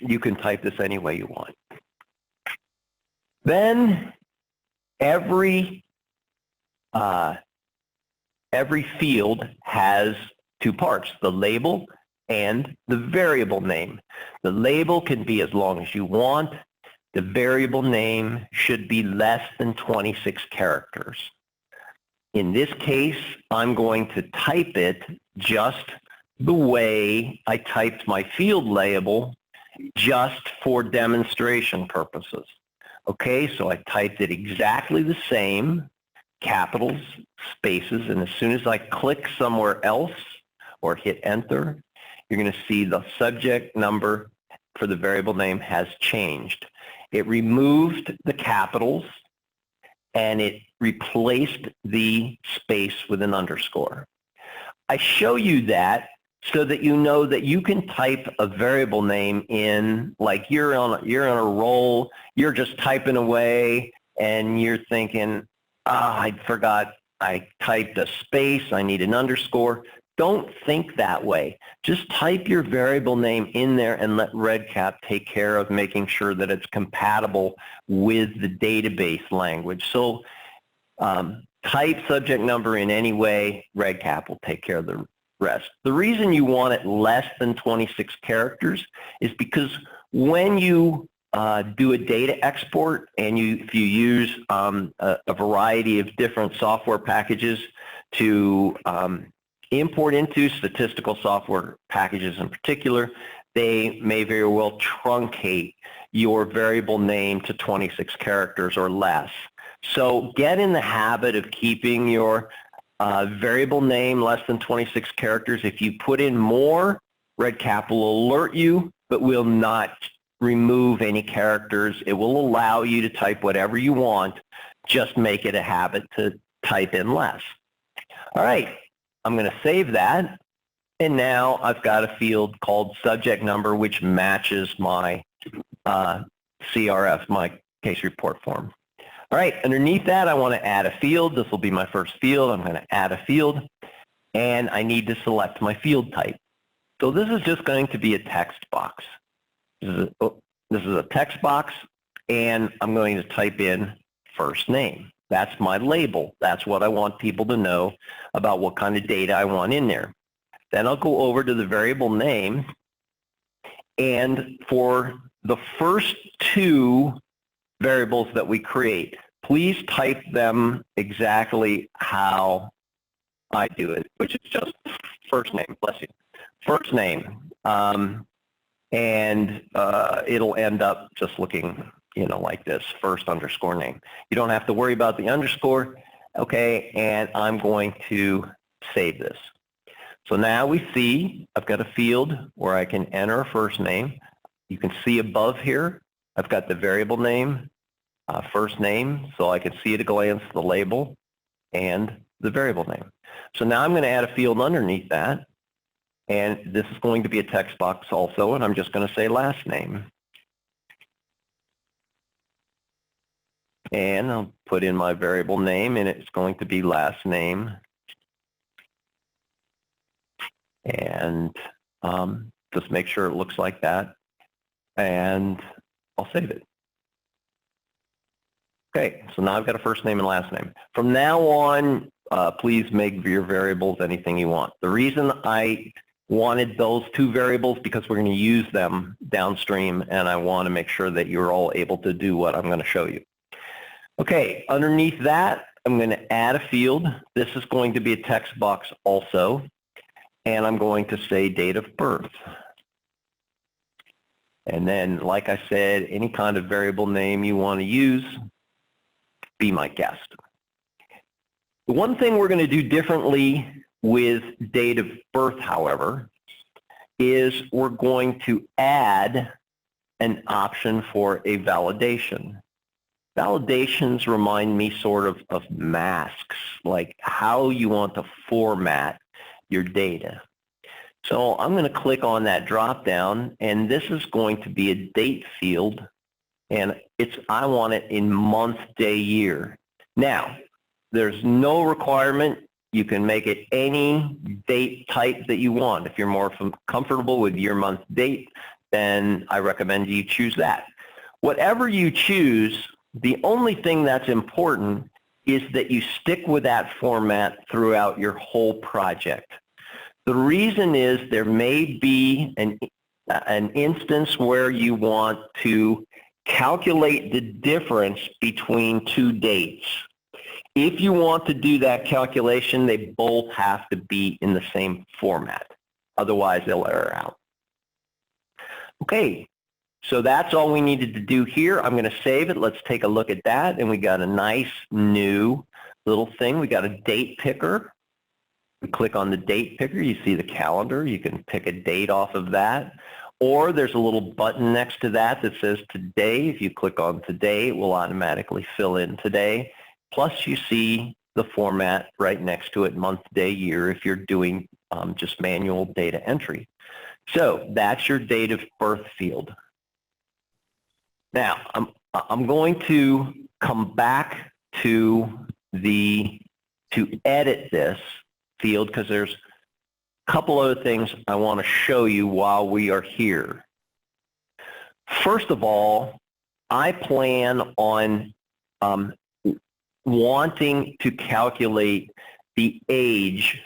Speaker 1: You can type this any way you want. Then every field has two parts, the label and the variable name. The label can be as long as you want. The variable name should be less than 26 characters. In this case, I'm going to type it just the way I typed my field label, just for demonstration purposes. Okay, so I typed it exactly the same, capitals, spaces, and as soon as I click somewhere else or hit enter, you're going to see the subject number for the variable name has changed. It removed the capitals and it replaced the space with an underscore. I show you that so that you know that you can type a variable name in, like you're on a roll, you're just typing away, and you're thinking, I forgot I typed a space, I need an underscore. Don't think that way. Just type your variable name in there and let REDCap take care of making sure that it's compatible with the database language. So type subject number in any way, REDCap will take care of the rest. The reason you want it less than 26 characters is because when you do a data export and if you use a variety of different software packages to import into statistical software packages in particular, they may very well truncate your variable name to 26 characters or less. So get in the habit of keeping your variable name less than 26 characters. If you put in more, REDCap will alert you, but will not remove any characters. It will allow you to type whatever you want. Just make it a habit to type in less. All right, I'm going to save that. And now I've got a field called subject number, which matches my CRF, my case report form. All right, underneath that, I want to add a field. This will be my first field. I'm going to add a field, and I need to select my field type. So this is just going to be a text box. This is a text box, and I'm going to type in first name. That's my label. That's what I want people to know about what kind of data I want in there. Then I'll go over to the variable name, and for the first two variables that we create, please type them exactly how I do it, which is just first name, bless you, first name, and it'll end up just looking, like this, first underscore name. You don't have to worry about the underscore, okay, and I'm going to save this. So now we see I've got a field where I can enter a first name. You can see above here, I've got the variable name, first name, so I can see at a glance the label and the variable name. So now I'm going to add a field underneath that, and this is going to be a text box also, and I'm just going to say last name. And I'll put in my variable name, and it's going to be last name. And just make sure it looks like that, and I'll save it. Okay, so now I've got a first name and last name. From now on, please make your variables anything you want. The reason I wanted those two variables because we're going to use them downstream, and I want to make sure that you're all able to do what I'm going to show you. Okay, underneath that, I'm going to add a field. This is going to be a text box also, and I'm going to say date of birth. And then, like I said, any kind of variable name you want to use, be my guest. The one thing we're going to do differently with date of birth, however, is we're going to add an option for a validation. Validations remind me sort of masks, like how you want to format your data. So I'm going to click on that drop down, and this is going to be a date field, and I want it in month, day, year. Now, there's no requirement. You can make it any date type that you want. If you're more comfortable with year, month, date, then I recommend you choose that. Whatever you choose, the only thing that's important is that you stick with that format throughout your whole project. The reason is there may be an instance where you want to calculate the difference between two dates. If you want to do that calculation, they both have to be in the same format. Otherwise, they'll error out. Okay, so that's all we needed to do here. I'm going to save it. Let's take a look at that. And we got a nice new little thing. We got a date picker. We click on the date picker. You see the calendar. You can pick a date off of that. Or there's a little button next to that that says today. If you click on today, it will automatically fill in today. Plus you see the format right next to it, month, day, year, if you're doing just manual data entry. So that's your date of birth field. Now, I'm going to come back to edit this field because there's a couple other things I want to show you while we are here. First of all, I plan on wanting to calculate the age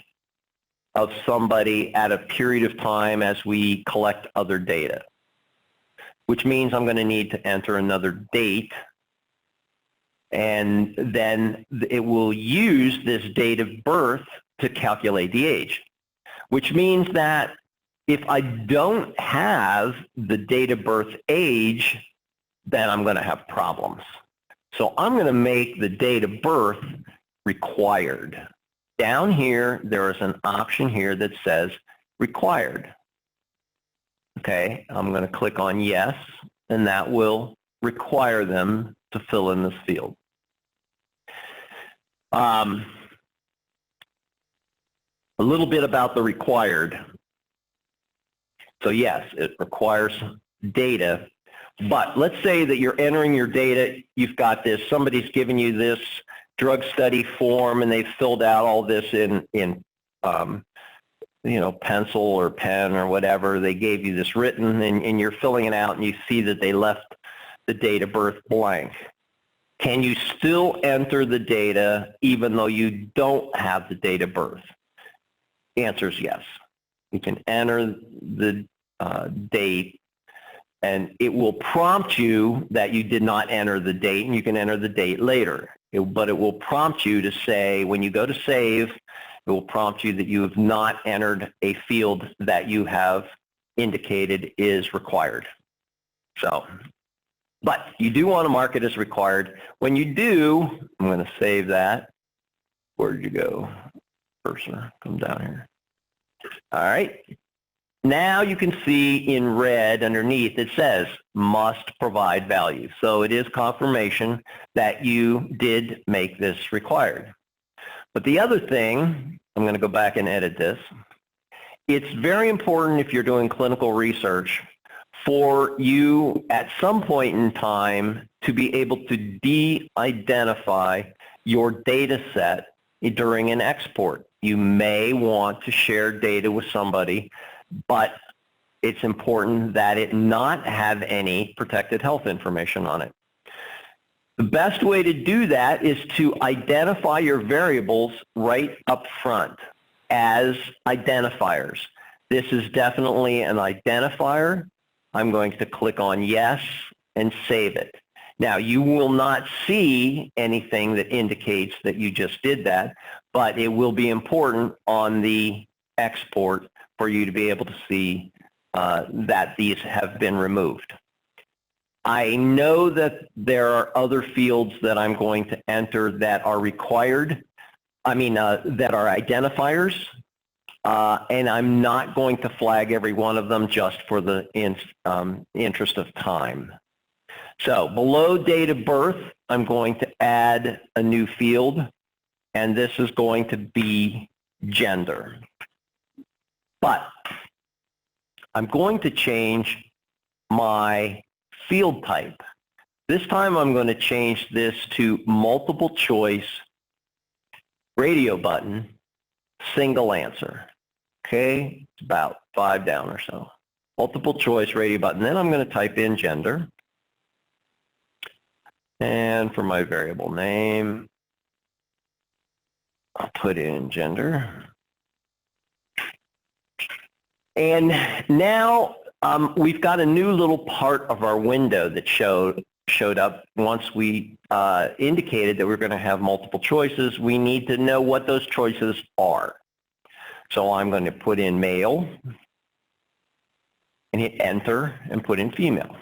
Speaker 1: of somebody at a period of time as we collect other data, which means I'm going to need to enter another date, and then it will use this date of birth to calculate the age, which means that if I don't have the date of birth age, then I'm going to have problems. So I'm going to make the date of birth required. Down here, there is an option here that says required. Okay, I'm going to click on yes, and that will require them to fill in this field. A little bit about the required. So yes, it requires data, but let's say that you're entering your data, you've got this, somebody's given you this drug study form and they've filled out all this in you know, pencil or pen or whatever. They gave you this written, and you're filling it out and you see that they left the date of birth blank. Can you still enter the data even though you don't have the date of birth? The answer is yes. You can enter the date, and it will prompt you that you did not enter the date, and you can enter the date later. But it will prompt you to say, when you go to save, it will prompt you that you have not entered a field that you have indicated is required. So, but you do want to mark it as required. When you do, I'm going to save that. Where did you go? Cursor, come down here. All right. Now you can see in red underneath it says must provide value. So it is confirmation that you did make this required. But the other thing, I'm going to go back and edit this. It's very important if you're doing clinical research for you at some point in time to be able to de-identify your data set during an export. You may want to share data with somebody, but it's important that it not have any protected health information on it. The best way to do that is to identify your variables right up front as identifiers. This is definitely an identifier. I'm going to click on yes and save it. Now, you will not see anything that indicates that you just did that, but it will be important on the export for you to be able to see that these have been removed. I know that there are other fields that I'm going to enter that are required, that are identifiers, and I'm not going to flag every one of them just for the interest of time. So below date of birth, I'm going to add a new field, and this is going to be gender. But I'm going to change my field type. This time I'm going to change this to multiple choice, radio button, single answer. Okay, it's about 5 down or so. Multiple choice, radio button. Then I'm going to type in gender. And for my variable name, I'll put in gender. And now we've got a new little part of our window that showed up once we indicated that we're going to have multiple choices. We need to know what those choices are. So I'm going to put in male and hit enter and put in female.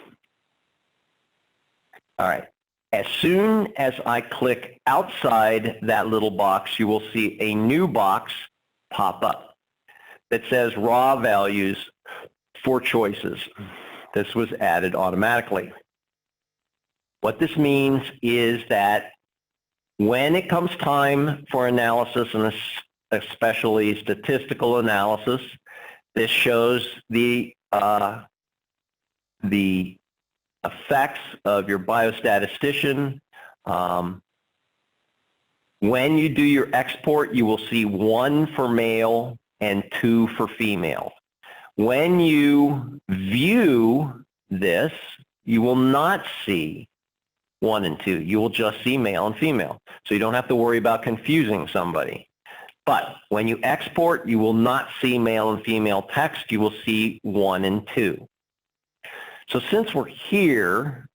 Speaker 1: All right. As soon as I click outside that little box, you will see a new box pop up that says raw values for choices. This was added automatically. What this means is that when it comes time for analysis, and especially statistical analysis, this shows the effects of your biostatistician. When you do your export, you will see 1 for male and 2 for female. When you view this, you will not see 1 and 2. You will just see male and female. So you don't have to worry about confusing somebody. But when you export, you will not see male and female text. You will see 1 and 2. So since we're here,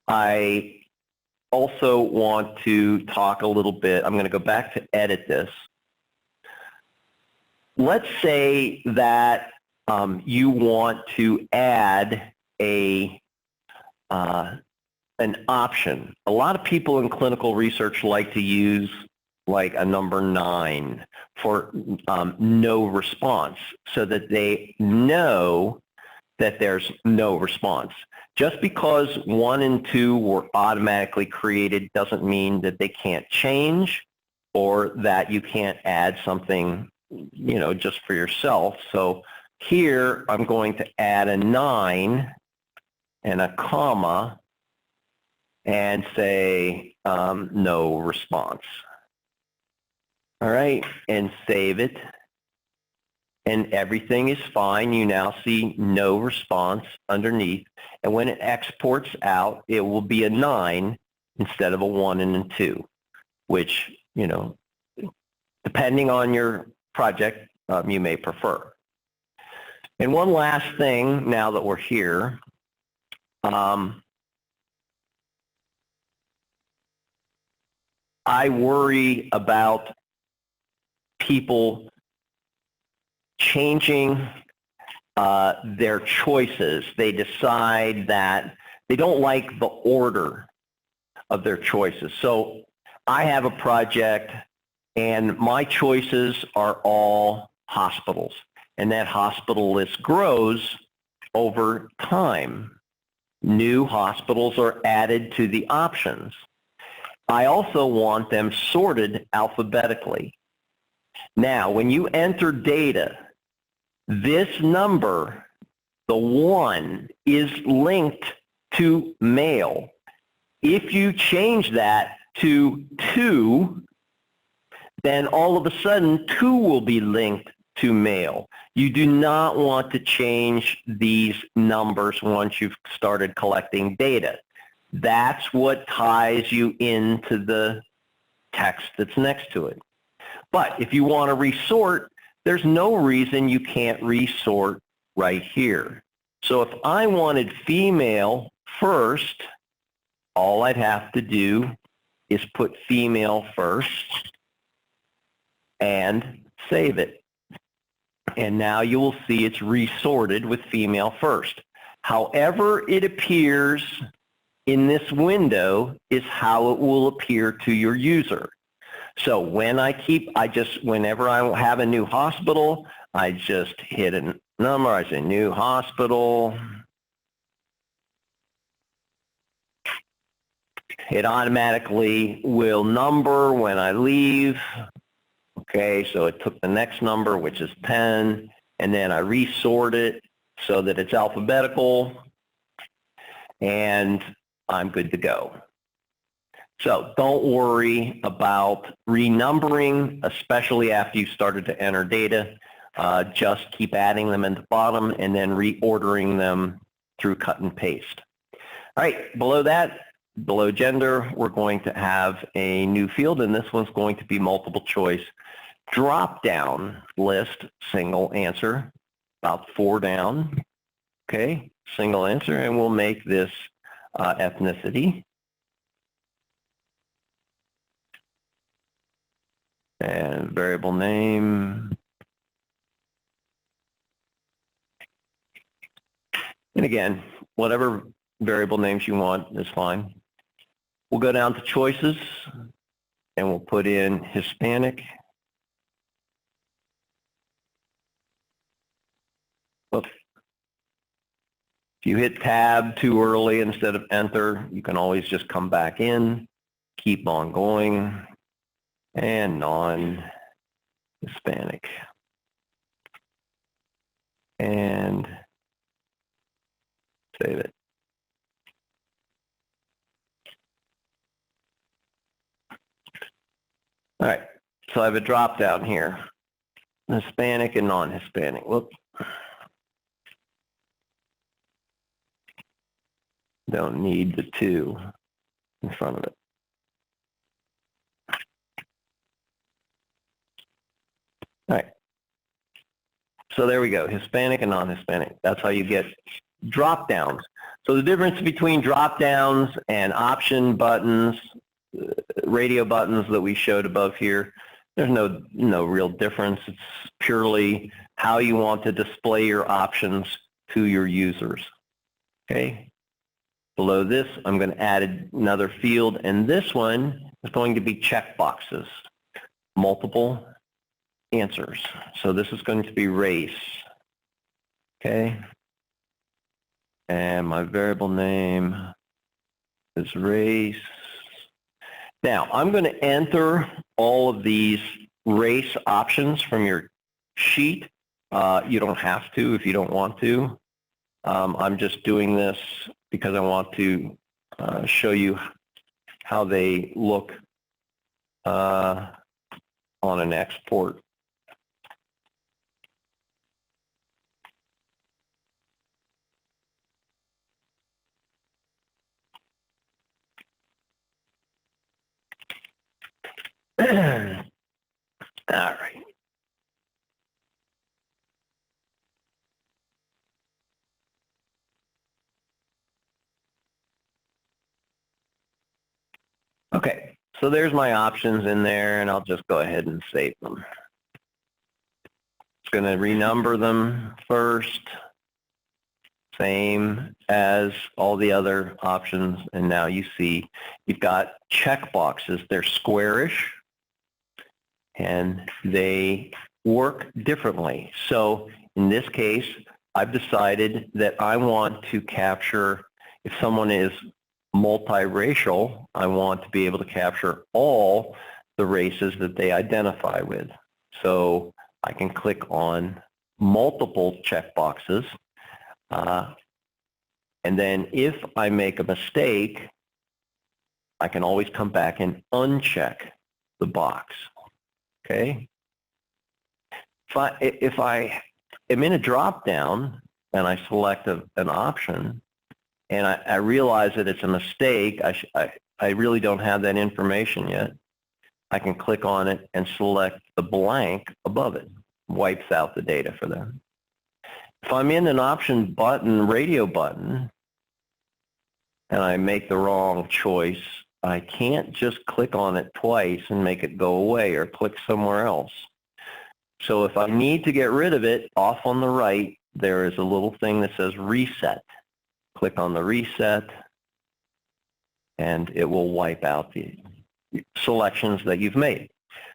Speaker 1: I also want to talk a little bit. I'm going to go back to edit this. Let's say that you want to add an option. A lot of people in clinical research like to use like a number 9 for no response, so that they know that there's no response. Just because 1 and 2 were automatically created doesn't mean that they can't change, or that you can't add something, you know, just for yourself. So here I'm going to add a 9 and a comma and say no response. All right, and save it. And everything is fine. You now see no response underneath. And when it exports out, it will be a 9 instead of a 1 and a 2, which, you know, depending on your project, you may prefer. And one last thing now that we're here. I worry about people changing their choices. They decide that they don't like the order of their choices. So I have a project and my choices are all hospitals, and that hospital list grows over time. New hospitals are added to the options. I also want them sorted alphabetically. Now, when you enter data, this number, the 1, is linked to male. If you change that to 2, then all of a sudden 2 will be linked to male. You do not want to change these numbers once you've started collecting data. That's what ties you into the text that's next to it. But if you want to resort, there's no reason you can't resort right here. So if I wanted female first, all I'd have to do is put female first and save it. And now you will see it's resorted with female first. However it appears in this window is how it will appear to your user. So when whenever I have a new hospital, I just hit a number, I say new hospital. It automatically will number when I leave. Okay, so it took the next number, which is 10, and then I resort it so that it's alphabetical, and I'm good to go. So don't worry about renumbering, especially after you've started to enter data. Just keep adding them in the bottom and then reordering them through cut and paste. All right, below that, below gender, we're going to have a new field, and this one's going to be multiple choice. Drop-down list, single answer, about 4 down. Okay, single answer, and we'll make this ethnicity. And variable name. And again, whatever variable names you want is fine. We'll go down to choices, and we'll put in Hispanic. Oops. If you hit tab too early instead of enter, you can always just come back in, keep on going, and non-Hispanic. And save it. All right, so I have a drop down here, Hispanic and non-Hispanic. Whoops. Don't need the 2 in front of it. All right. So there we go, Hispanic and non-Hispanic. That's how you get drop downs. So the difference between drop downs and option buttons, radio buttons that we showed above here, there's no real difference. It's purely how you want to display your options to your users. Okay. Below this, I'm going to add another field, and this one is going to be checkboxes, multiple answers. So this is going to be race. Okay. And my variable name is race. Now, I'm going to enter all of these race options from your sheet. You don't have to if you don't want to. I'm just doing this because I want to show you how they look on an export. All right. Okay, so there's my options in there, and I'll just go ahead and save them. It's going to renumber them first, same as all the other options, and now you see you've got checkboxes. They're squarish, and they work differently. So in this case, I've decided that I want to capture, if someone is multiracial, I want to be able to capture all the races that they identify with. So I can click on multiple checkboxes, and then if I make a mistake, I can always come back and uncheck the box. Okay. If I am in a drop-down and I select an option, and I realize that it's a mistake, I really don't have that information yet, I can click on it and select the blank above it. Wipes out the data for them. If I'm in an option button, radio button, and I make the wrong choice, I can't just click on it twice and make it go away or click somewhere else. So if I need to get rid of it, off on the right, there is a little thing that says reset. Click on the reset, and it will wipe out the selections that you've made.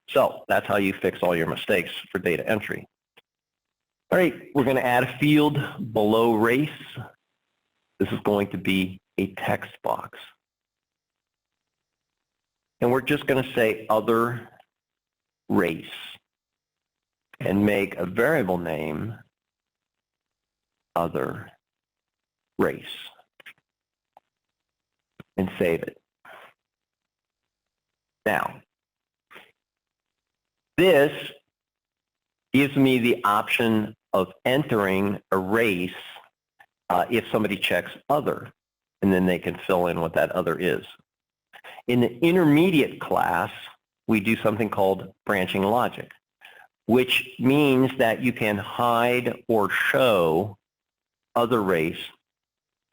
Speaker 1: So that's how you fix all your mistakes for data entry. All right, we're going to add a field below race. This is going to be a text box. And we're just going to say other race and make a variable name other race and save it. Now, this gives me the option of entering a race if somebody checks other, and then they can fill in what that other is. In the intermediate class, we do something called branching logic, which means that you can hide or show other race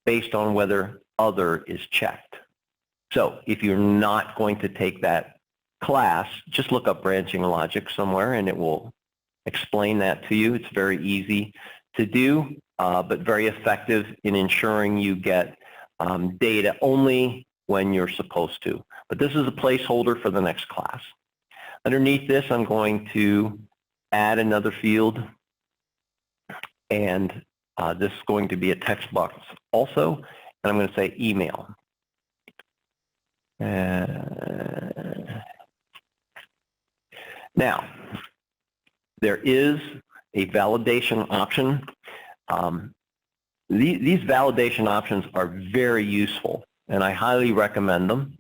Speaker 1: based on whether other is checked. So if you're not going to take that class, just look up branching logic somewhere and it will explain that to you. It's very easy to do, but very effective in ensuring you get data only when you're supposed to. But this is a placeholder for the next class. Underneath this, I'm going to add another field, and this is going to be a text box also, and I'm going to say email. Now, there is a validation option. These validation options are very useful, and I highly recommend them.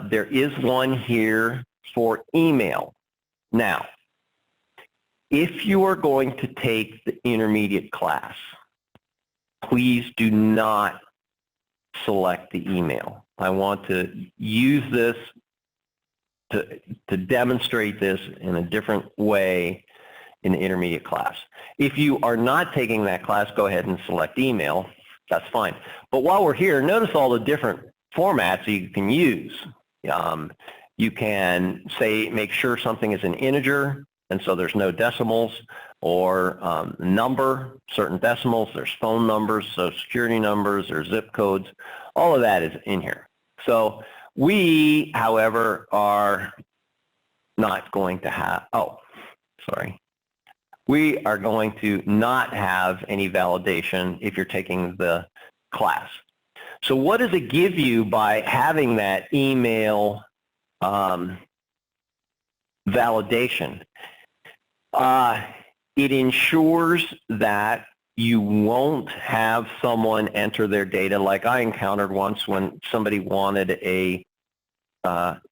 Speaker 1: There is one here for email. Now, if you are going to take the intermediate class, please do not select the email. I want to use this to demonstrate this in a different way in the intermediate class. If you are not taking that class, go ahead and select email. That's fine. But while we're here, notice all the different formats you can use. You can say, make sure something is an integer, and so there's no decimals, or number, certain decimals, there's phone numbers, social security numbers, there's zip codes. All of that is in here. So we, however, are not going to have, we are going to not have any validation if you're taking the class. So what does it give you by having that email validation? It ensures that you won't have someone enter their data like I encountered once when somebody wanted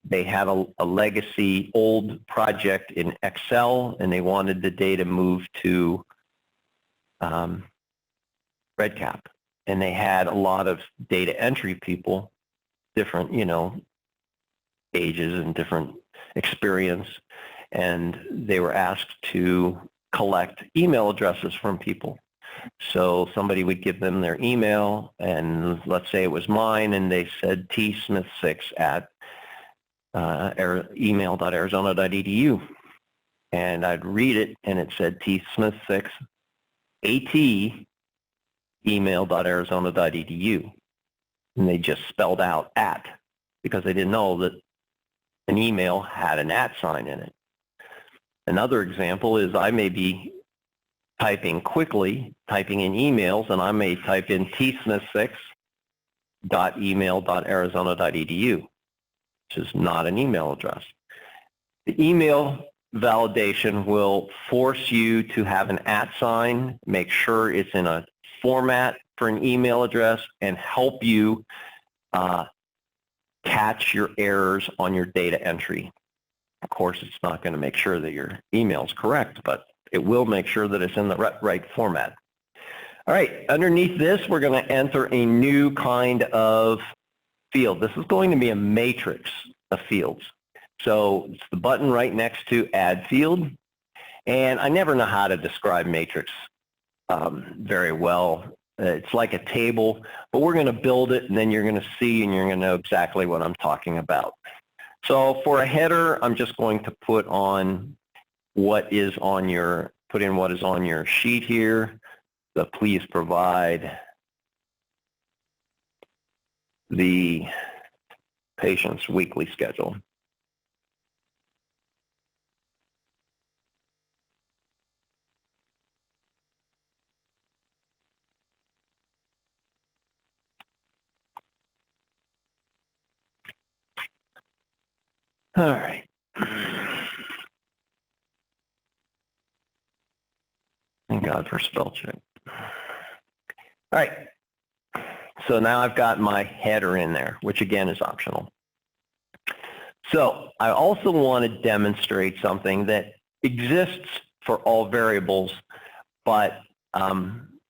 Speaker 1: they had a legacy old project in Excel and they wanted the data moved to REDCap. And they had a lot of data entry people, different, ages and different experience, and they were asked to collect email addresses from people. So somebody would give them their email, and let's say it was mine, and they said tsmith6 at email.arizona.edu. And I'd read it, and it said tsmith6 at email.arizona.edu. And they just spelled out at, because they didn't know that an email had an at sign in it. Another example is I may be typing quickly, typing in emails, and I may type in tsmith6.email.arizona.edu, which is not an email address. The email validation will force you to have an at sign, make sure it's in a format for an email address, and help you catch your errors on your data entry. Of course, it's not going to make sure that your email is correct, but it will make sure that it's in the right format. All right, underneath this, we're going to enter a new kind of field. This is going to be a matrix of fields. So it's the button right next to Add Field. And I never know how to describe matrix very well. It's like a table, but we're going to build it, and then you're going to see and you're going to know exactly what I'm talking about. So for a header, I'm just going to put in what is on your sheet here. So please provide the patient's weekly schedule. All right. Thank God for spell check. All right. So now I've got my header in there, which again is optional. So I also want to demonstrate something that exists for all variables, but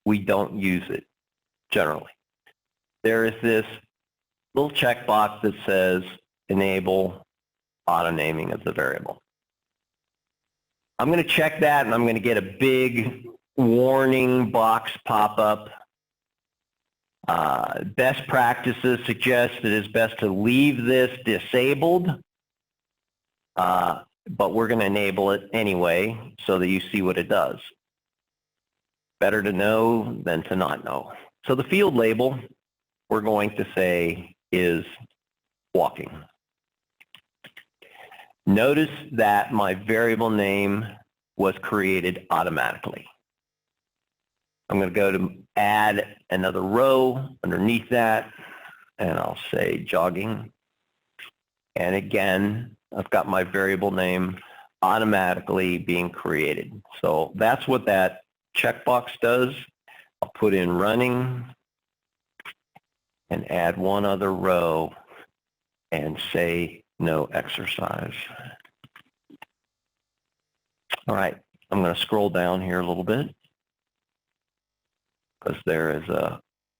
Speaker 1: we don't use it generally. There is this little checkbox that says enable auto naming of the variable. I'm going to check that, and I'm going to get a big warning box pop up. Best practices suggest it is best to leave this disabled, but we're going to enable it anyway so that you see what it does. Better to know than to not know. So the field label we're going to say is walking. Notice that my variable name was created automatically. I'm going to go to add another row underneath that, and I'll say jogging. And again, I've got my variable name automatically being created. So that's what that checkbox does. I'll put in running and add one other row and say no exercise. All right, I'm going to scroll down here a little bit because there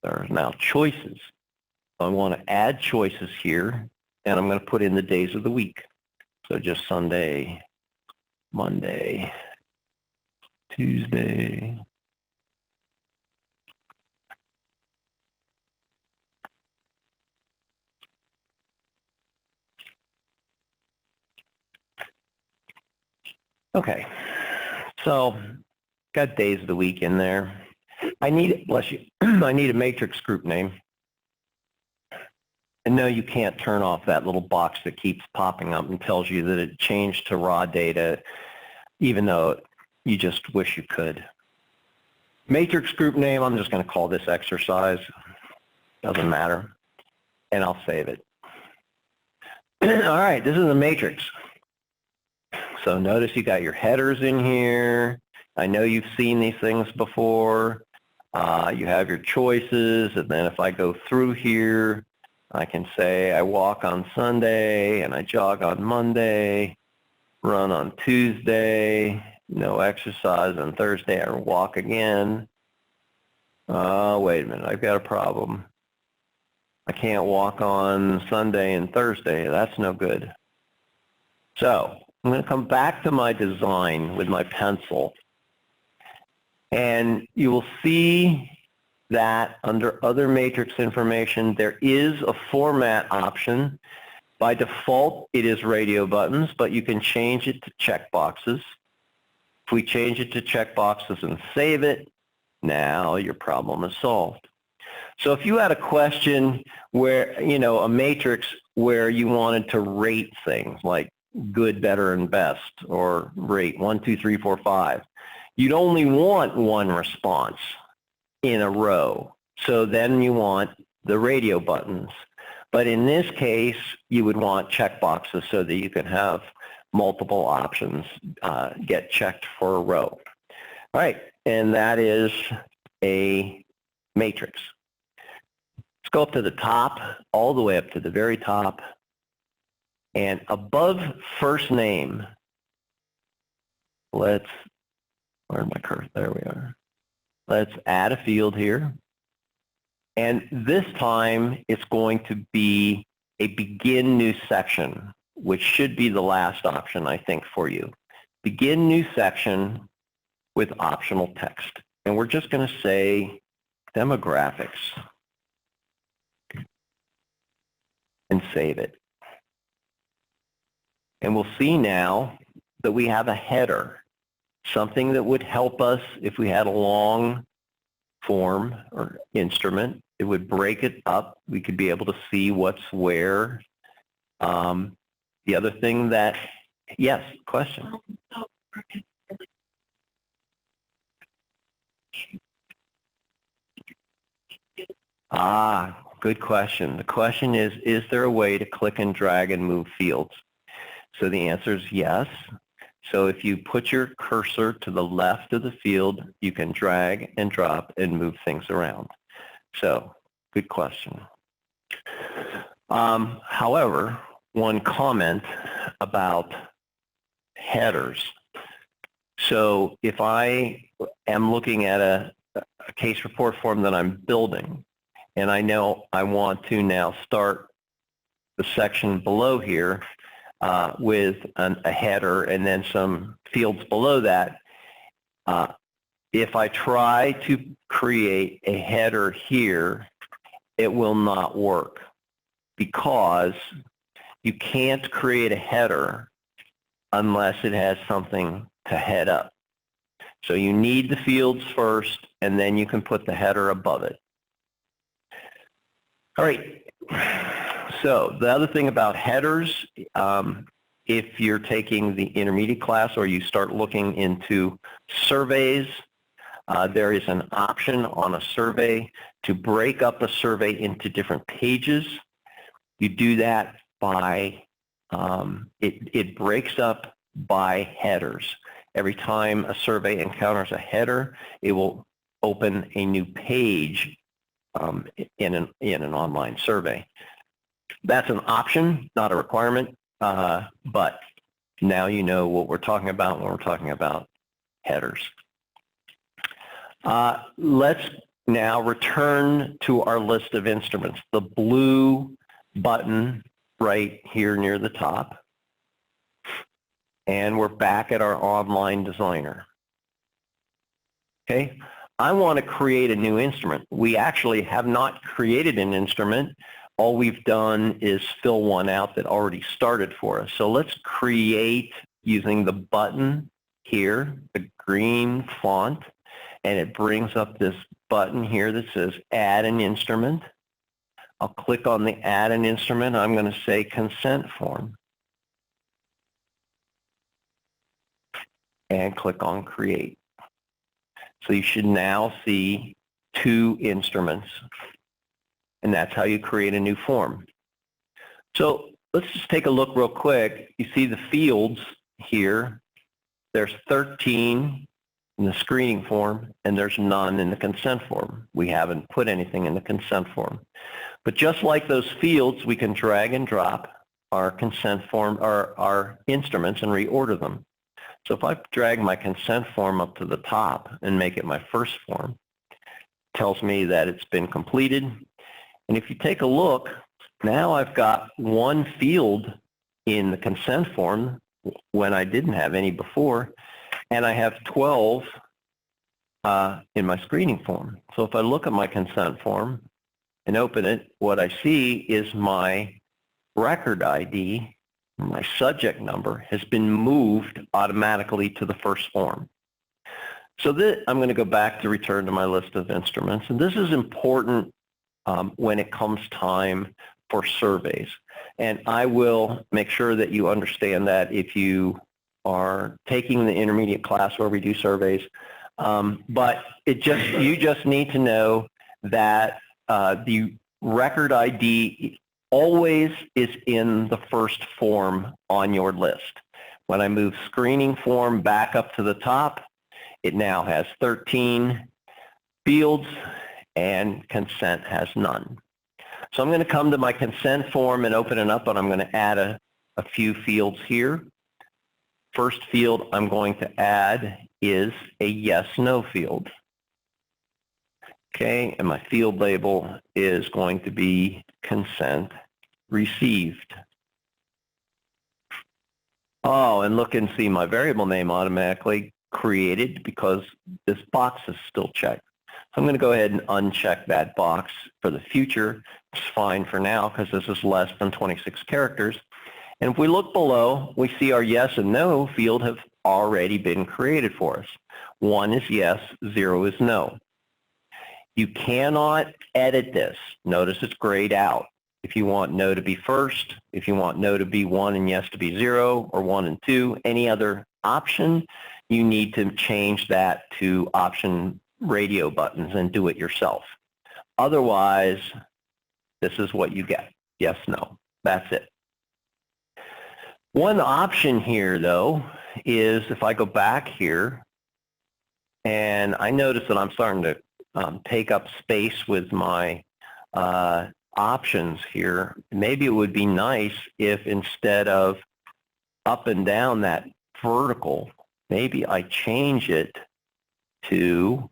Speaker 1: are now choices. I want to add choices here, and I'm going to put in the days of the week. So just Sunday, Monday, Tuesday. Okay, so got days of the week in there. I need, bless you, I need a matrix group name. And no, you can't turn off that little box that keeps popping up and tells you that it changed to raw data, even though you just wish you could. Matrix group name, I'm just going to call this exercise. Doesn't matter. And I'll save it. All right, this is a matrix. So notice you got your headers in here. I know you've seen these things before. You have your choices, and then if I go through here, I can say I walk on Sunday, and I jog on Monday, run on Tuesday, no exercise on Thursday, I walk again. Wait a minute, I've got a problem. I can't walk on Sunday and Thursday. That's no good. So I'm going to come back to my design with my pencil. And you will see that under other matrix information, there is a format option. By default, it is radio buttons, but you can change it to checkboxes. If we change it to checkboxes and save it, now your problem is solved. So if you had a question where, you know, a matrix where you wanted to rate things like good, better, and best, or rate 1, 2, 3, 4, 5, you'd only want one response in a row. So then you want the radio buttons. But in this case, you would want checkboxes so that you can have multiple options get checked for a row. All right, and that is a matrix. Let's go up to the top, all the way up to the very top. And above first name, let's, where's my cursor? There we are. Let's add a field here. And this time, it's going to be a begin new section, which should be the last option, I think, for you. Begin new section with optional text. And we're just going to say demographics and save it. And we'll see now that we have a header, something that would help us if we had a long form or instrument. It would break it up. We could be able to see what's where. The other thing that, yes, question. Good question. The question is there a way to click and drag and move fields? So the answer is yes. So if you put your cursor to the left of the field, you can drag and drop and move things around. So, good question. However, one comment about headers. So if I am looking at a case report form that I'm building, and I know I want to now start the section below here with a header and then some fields below that, if I try to create a header here, it will not work because you can't create a header unless it has something to head up. So you need the fields first, and then you can put the header above it. All right. So the other thing about headers, if you're taking the intermediate class or you start looking into surveys, there is an option on a survey to break up a survey into different pages. You do that by, it breaks up by headers. Every time a survey encounters a header, it will open a new page in an online survey. That's an option, not a requirement, but now you know what we're talking about when we're talking about headers. Let's now return to our list of instruments. The blue button right here near the top. And we're back at our online designer. Okay, I want to create a new instrument. We actually have not created an instrument. All we've done is fill one out that already started for us. So let's create using the button here, the green font, and it brings up this button here that says add an instrument. I'll click on the add an instrument. I'm going to say consent form. And click on create. So you should now see 2 instruments. And that's how you create a new form. So let's just take a look real quick. You see the fields here. There's 13 in the screening form, and there's none in the consent form. We haven't put anything in the consent form. But just like those fields, we can drag and drop our consent form, our instruments, and reorder them. So if I drag my consent form up to the top and make it my first form, it tells me that it's been completed. And if you take a look, now I've got 1 field in the consent form when I didn't have any before, and I have 12 in my screening form. So if I look at my consent form and open it, what I see is my record ID, my subject number, has been moved automatically to the first form. So I'm going to go back to return to my list of instruments, and this is important when it comes time for surveys. And I will make sure that you understand that if you are taking the intermediate class where we do surveys. But you just need to know that the record ID always is in the first form on your list. When I move screening form back up to the top, it now has 13 fields and consent has none. So I'm going to come to my consent form and open it up, and I'm going to add a few fields here. First field I'm going to add is a yes/no field. Okay, and my field label is going to be consent received. Oh, and look and see, my variable name automatically created because this box is still checked. So I'm going to go ahead and uncheck that box for the future. It's fine for now because this is less than 26 characters. And if we look below, we see our yes and no field have already been created for us. 1 is yes, 0 is no. You cannot edit this. Notice it's grayed out. If you want no to be first, if you want no to be 1 and yes to be 0, or 1 and 2, any other option, you need to change that to option radio buttons and do it yourself. Otherwise, this is what you get. Yes, no. That's it. One option here, though, is if I go back here, and I notice that I'm starting to take up space with my options here. Maybe it would be nice if instead of up and down that vertical, maybe I change it to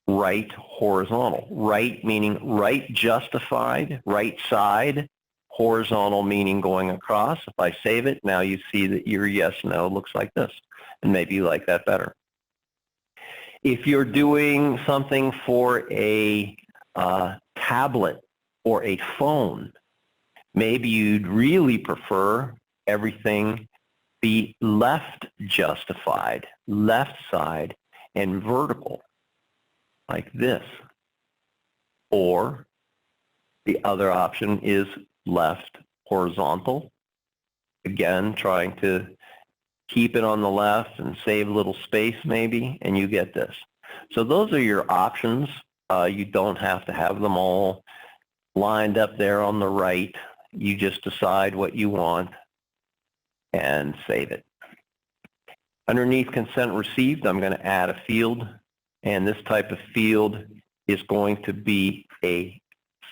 Speaker 1: right horizontal. Right meaning right justified, right side. Horizontal meaning going across. If I save it, now you see that your yes, no looks like this. And maybe you like that better. If you're doing something for a tablet or a phone, maybe you'd really prefer everything be left justified, left side, and vertical, like this. Or the other option is left horizontal. Again, trying to keep it on the left and save a little space maybe, and you get this. So those are your options. You don't have to have them all lined up there on the right. You just decide what you want and save it. Underneath consent received, I'm going to add a field, and this type of field is going to be a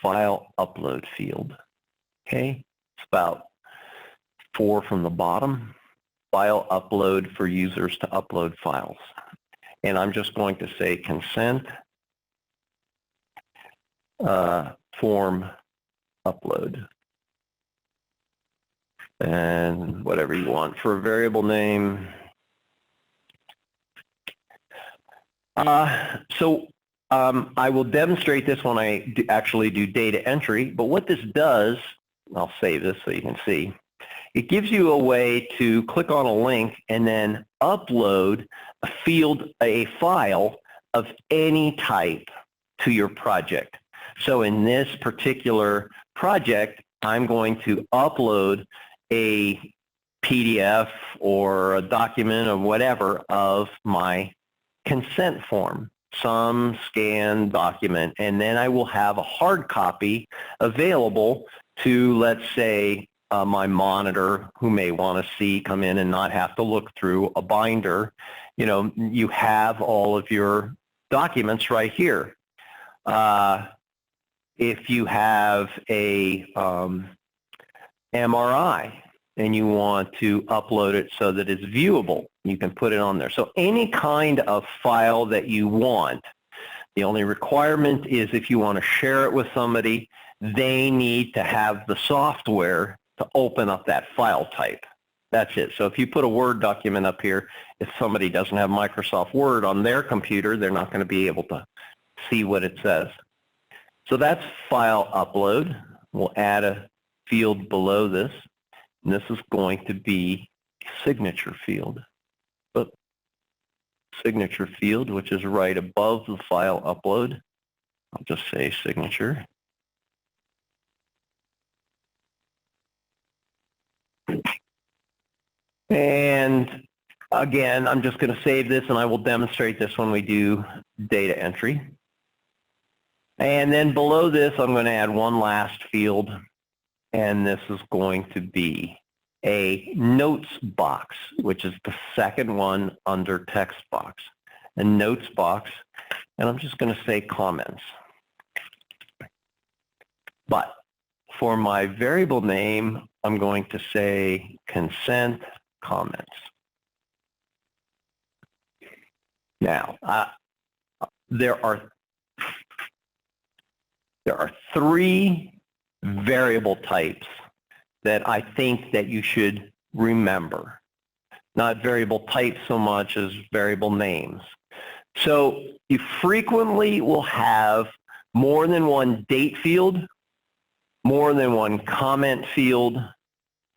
Speaker 1: file upload field. Okay, it's about 4 from the bottom. File upload for users to upload files. And I'm just going to say consent form upload. And whatever you want. For a variable name, I will demonstrate this when I actually do data entry, but what this does, I'll save this so you can see, it gives you a way to click on a link and then upload a file of any type to your project. So in this particular project, I'm going to upload a PDF or a document or whatever of my consent form, some scanned document, and then I will have a hard copy available to, let's say, my monitor who may want to come in and not have to look through a binder. You know, you have all of your documents right here. If you have a MRI and you want to upload it so that it's viewable, you can put it on there. So any kind of file that you want, the only requirement is if you want to share it with somebody, they need to have the software to open up that file type. That's it. So if you put a Word document up here, if somebody doesn't have Microsoft Word on their computer, they're not going to be able to see what it says. So that's file upload. We'll add a field below this, and this is going to be signature field. Signature field, which is right above the file upload. I'll just say signature. And again, I'm just going to save this, and I will demonstrate this when we do data entry. And then below this, I'm going to add one last field, and this is going to be a notes box, which is the second one under text box. A notes box, and I'm just going to say comments. But for my variable name, I'm going to say consent comments. Now, there are three variable types that I think that you should remember. Not variable types so much as variable names. So you frequently will have more than one date field, more than one comment field,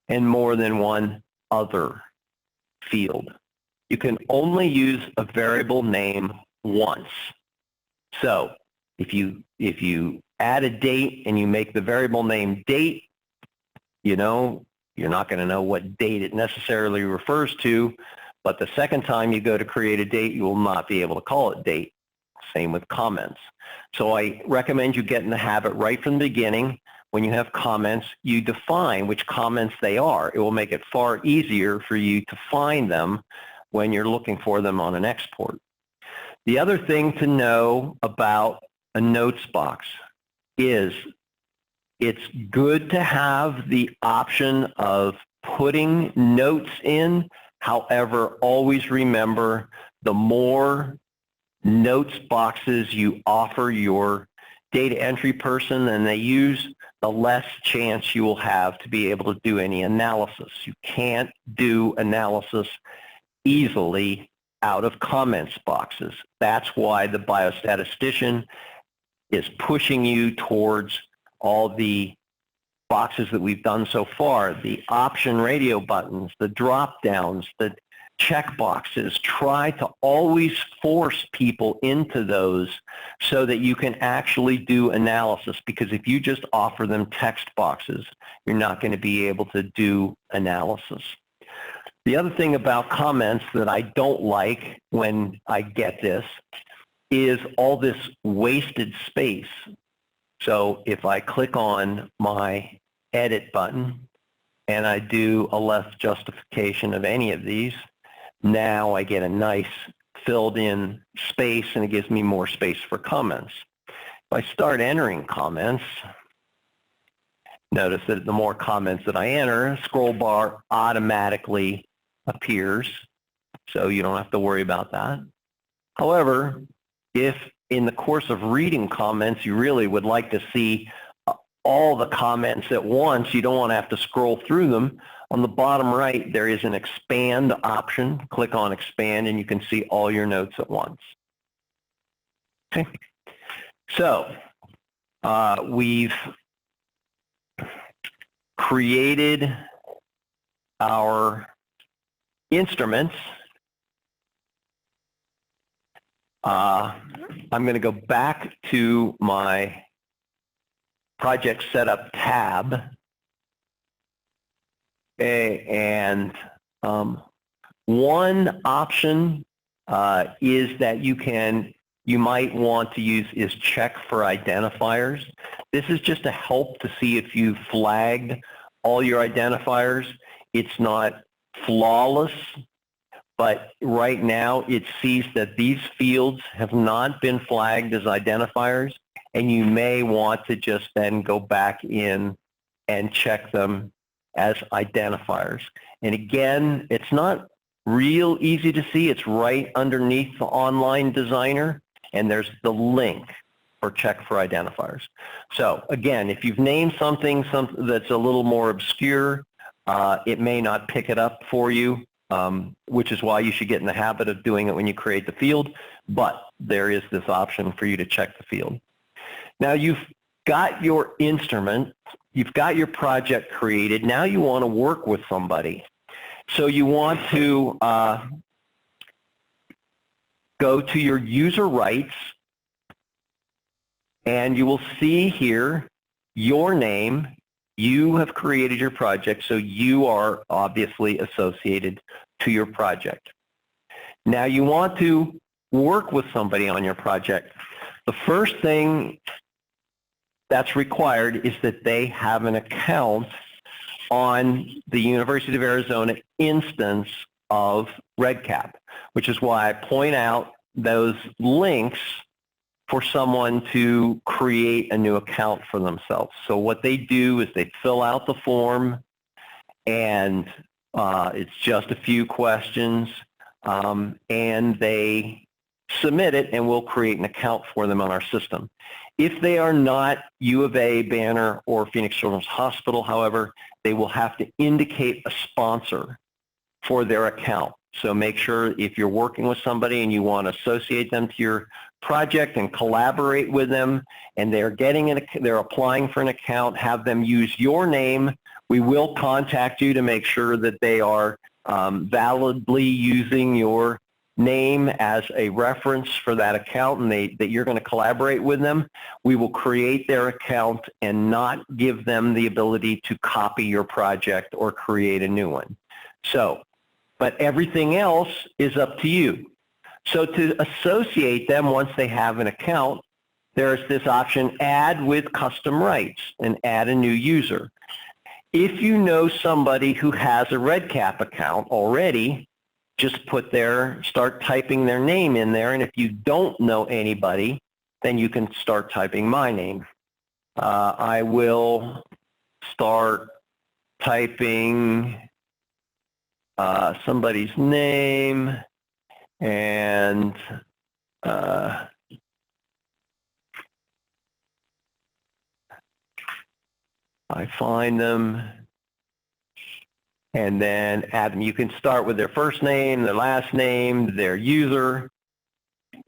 Speaker 1: and more than one other field. You can only use a variable name once. So if you add a date and you make the variable name date, you know, you're not going to know what date it necessarily refers to, but the second time you go to create a date, you will not be able to call it date. Same with comments. So I recommend you get in the habit right from the beginning. When you have comments, you define which comments they are. It will make it far easier for you to find them when you're looking for them on an export. The other thing to know about a notes box is it's good to have the option of putting notes in. However, always remember, the more notes boxes you offer your data entry person and they use, the less chance you will have to be able to do any analysis. You can't do analysis easily out of comments boxes. That's why the biostatistician is pushing you towards all the boxes that we've done so far, the option radio buttons, the drop downs, the checkboxes. Try to always force people into those so that you can actually do analysis, because if you just offer them text boxes, you're not going to be able to do analysis. The other thing about comments that I don't like when I get this is all this wasted space. So if I click on my edit button and I do a left justification of any of these, now I get a nice filled in space and it gives me more space for comments. If I start entering comments, notice that the more comments that I enter, a scroll bar automatically appears, so you don't have to worry about that. However, if in the course of reading comments you really would like to see all the comments at once, you don't want to have to scroll through them, on the bottom right there is an expand option. Click on expand and you can see all your notes at once. Okay. So we've created our instruments. I'm going to go back to my project setup tab. Okay, and one option is that you might want to use is check for identifiers. This is just to help to see if you flagged all your identifiers. It's not flawless, but right now it sees that these fields have not been flagged as identifiers, and you may want to just then go back in and check them as identifiers. And again, it's not real easy to see. It's right underneath the Online Designer, and there's the link for check for identifiers. So again, if you've named something that's a little more obscure, it may not pick it up for you, which is why you should get in the habit of doing it when you create the field, but there is this option for you to check the field. Now you've got your instrument, you've got your project created, now you want to work with somebody. So you want to go to your user rights, and you will see here your name. You have created your project, so you are obviously associated to your project. Now you want to work with somebody on your project. The first thing that's required is that they have an account on the University of Arizona instance of REDCap, which is why I point out those links for someone to create a new account for themselves. So what they do is they fill out the form, and it's just a few questions, and they submit it, and we'll create an account for them on our system. If they are not U of A, Banner, or Phoenix Children's Hospital, however, they will have to indicate a sponsor for their account. So make sure if you're working with somebody and you want to associate them to your project and collaborate with them, and they're applying for an account, have them use your name. We will contact you to make sure that they are validly using your name as a reference for that account, and that you're going to collaborate with them. We will create their account and not give them the ability to copy your project or create a new one. So, but everything else is up to you. So to associate them once they have an account, there's this option, add with custom rights, and add a new user. If you know somebody who has a REDCap account already, just start typing their name in there, and if you don't know anybody, then you can start typing my name. I will start typing somebody's name, and I find them, and then add them. You can start with their first name, their last name, their user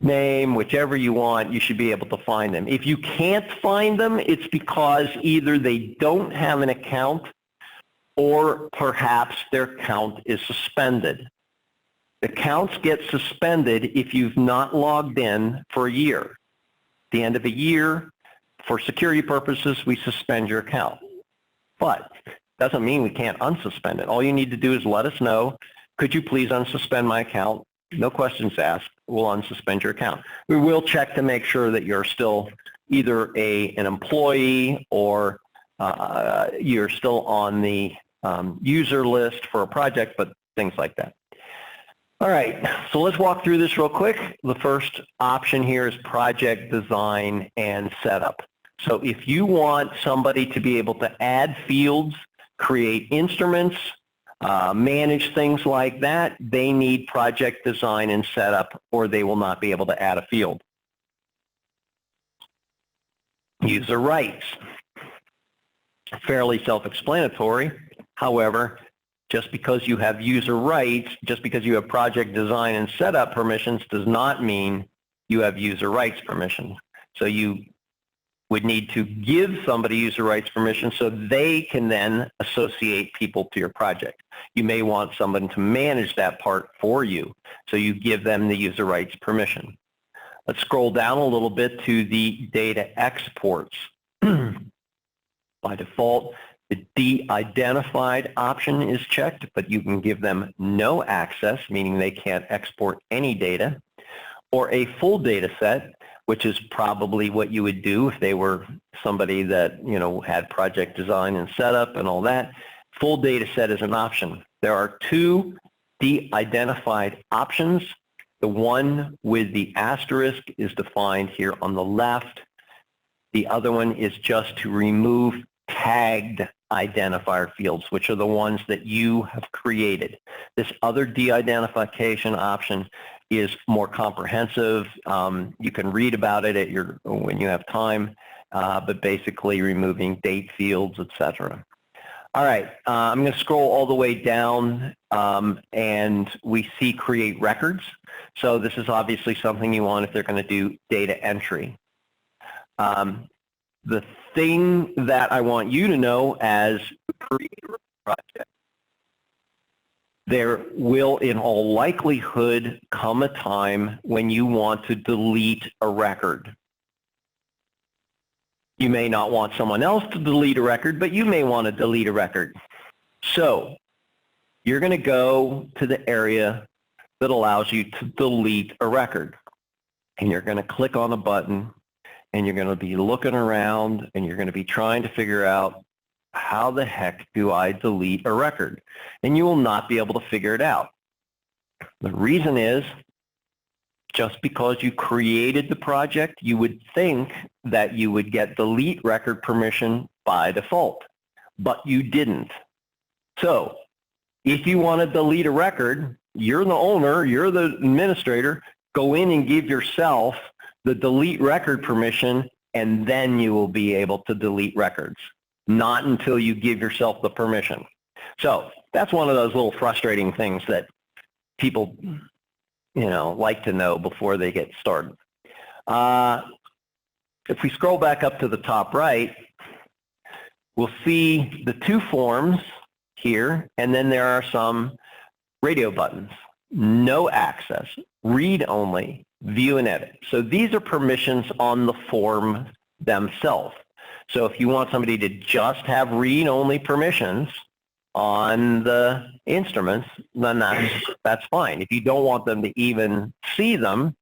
Speaker 1: name, whichever you want. You should be able to find them. If you can't find them, it's because either they don't have an account, or perhaps their account is suspended. The accounts get suspended if you've not logged in for a year. At the end of a year, for security purposes, we suspend your account. But doesn't mean we can't unsuspend it. All you need to do is let us know, could you please unsuspend my account? No questions asked. We'll unsuspend your account. We will check to make sure that you're still either an employee, or you're still on the user list for a project, but things like that. All right, so let's walk through this real quick. The first option here is project design and setup. So if you want somebody to be able to add fields, create instruments, manage things like that, they need project design and setup, or they will not be able to add a field. User rights. Fairly self-explanatory. However, just because you have user rights, just because you have project design and setup permissions, does not mean you have user rights permission. So you would need to give somebody user rights permission so they can then associate people to your project. You may want someone to manage that part for you, so you give them the user rights permission. Let's scroll down a little bit to the data exports. By default, the de-identified option is checked, but you can give them no access, meaning they can't export any data, or a full data set, which is probably what you would do if they were somebody that, you know, had project design and setup and all that. Full data set is an option. There are two de-identified options. The one with the asterisk is defined here on the left. The other one is just to remove tagged identifier fields, which are the ones that you have created. This other de-identification option is more comprehensive. You can read about it at when you have time, but basically removing date fields, etc. All right, I'm going to scroll all the way down, and we see create records. So this is obviously something you want if they're going to do data entry. The thing that I want you to know as creator of the project, there will in all likelihood come a time when you want to delete a record. You may not want someone else to delete a record, but you may want to delete a record. So you're going to go to the area that allows you to delete a record. And you're going to click on a button, and you're going to be looking around, and you're going to be trying to figure out, how the heck do I delete a record? And you will not be able to figure it out. The reason is, just because you created the project, you would think that you would get delete record permission by default, but you didn't. So if you want to delete a record, you're the owner, you're the administrator, go in and give yourself the delete record permission, and then you will be able to delete records, not until you give yourself the permission. So that's one of those little frustrating things that people, you know, like to know before they get started. If we scroll back up to the top right, we'll see the two forms here, and then there are some radio buttons. No access, read only, view and edit. So these are permissions on the form themselves. So if you want somebody to just have read-only permissions on the instruments, then that's fine. If you don't want them to even see them,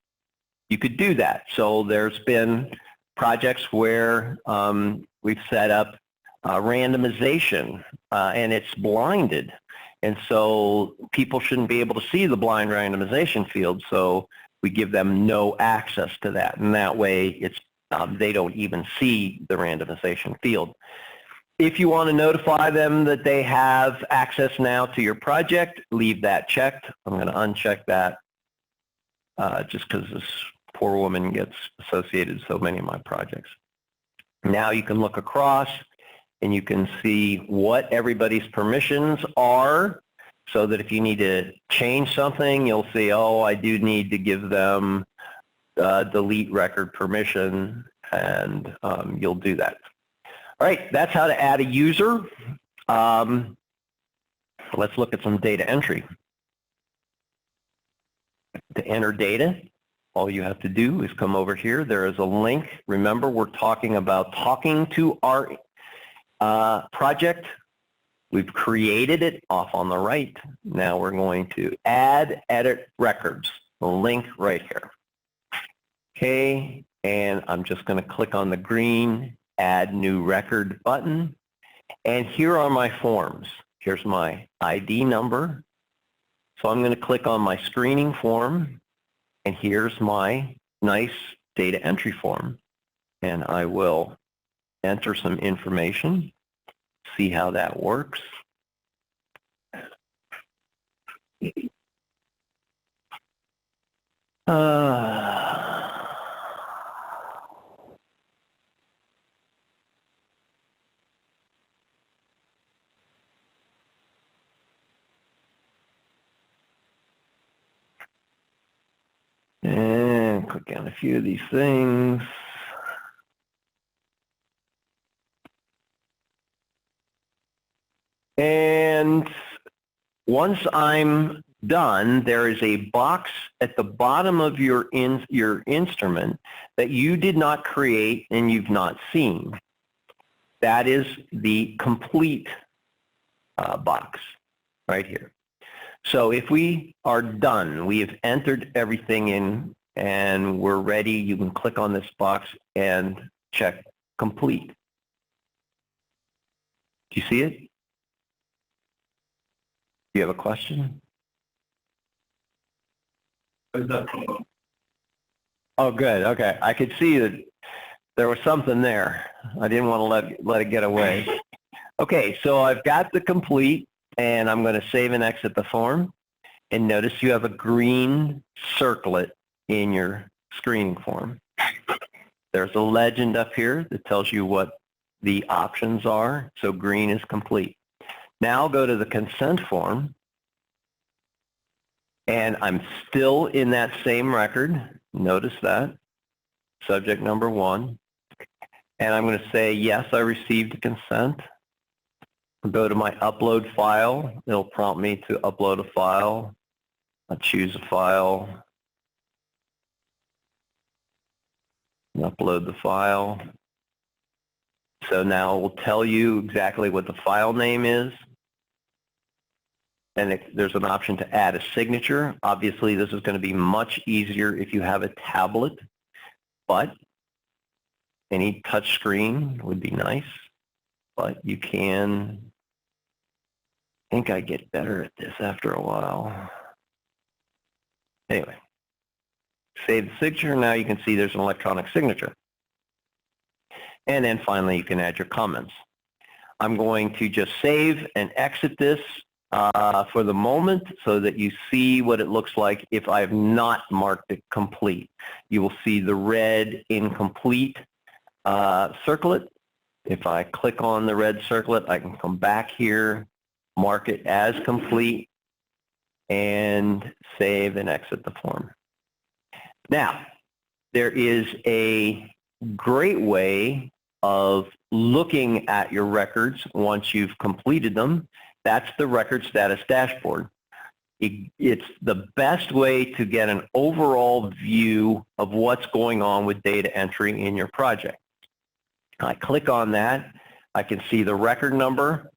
Speaker 1: you could do that. So there's been projects where we've set up randomization, and it's blinded. And so people shouldn't be able to see the blind randomization field, so we give them no access to that. And that way, it's they don't even see the randomization field. If you want to notify them that they have access now to your project, leave that checked. I'm going to uncheck that just because this poor woman gets associated with so many of my projects. Now you can look across and you can see what everybody's permissions are, so that if you need to change something, you'll see, oh, I do need to give them delete record permission, and you'll do that. All right, that's how to add a user. Let's look at some data entry. To enter data, all you have to do is come over here. There is a link. Remember, we're talking about talking to our project. We've created it off on the right. Now we're going to add edit records. The link right here. Okay, and I'm just going to click on the green add new record button. And here are my forms. Here's my ID number. So I'm going to click on my screening form, and here's my nice data entry form. And I will enter some information, see how that works. And click on a few of these things. And once I'm done, there is a box at the bottom of your instrument that you did not create and you've not seen. That is the complete box right here. So if we are done, we have entered everything in and we're ready, you can click on this box and check complete. Do you see it? Do you have a question? Oh, good. Okay. I could see that there was something there. I didn't want to let it get away. Okay, so I've got the complete, and I'm going to save and exit the form. And notice you have a green circlet in your screening form. There's a legend up here that tells you what the options are. So green is complete. Now go to the consent form. And I'm still in that same record. Notice that. Subject number 1. And I'm going to say, yes, I received consent. I'll go to my upload file. It'll prompt me to upload a file. I'll choose a file. And upload the file. So now it will tell you exactly what the file name is. And there's an option to add a signature. Obviously, this is going to be much easier if you have a tablet, but any touch screen would be nice. But you can, I think I get better at this after a while. Anyway, save the signature. Now you can see there's an electronic signature. And then finally, you can add your comments. I'm going to just save and exit this for the moment so that you see what it looks like if I have not marked it complete. You will see the red incomplete circlet. If I click on the red circlet, I can come back here, mark it as complete, and save and exit the form. Now, there is a great way of looking at your records once you've completed them. That's the record status dashboard. It's the best way to get an overall view of what's going on with data entry in your project. I click on that. I can see the record number,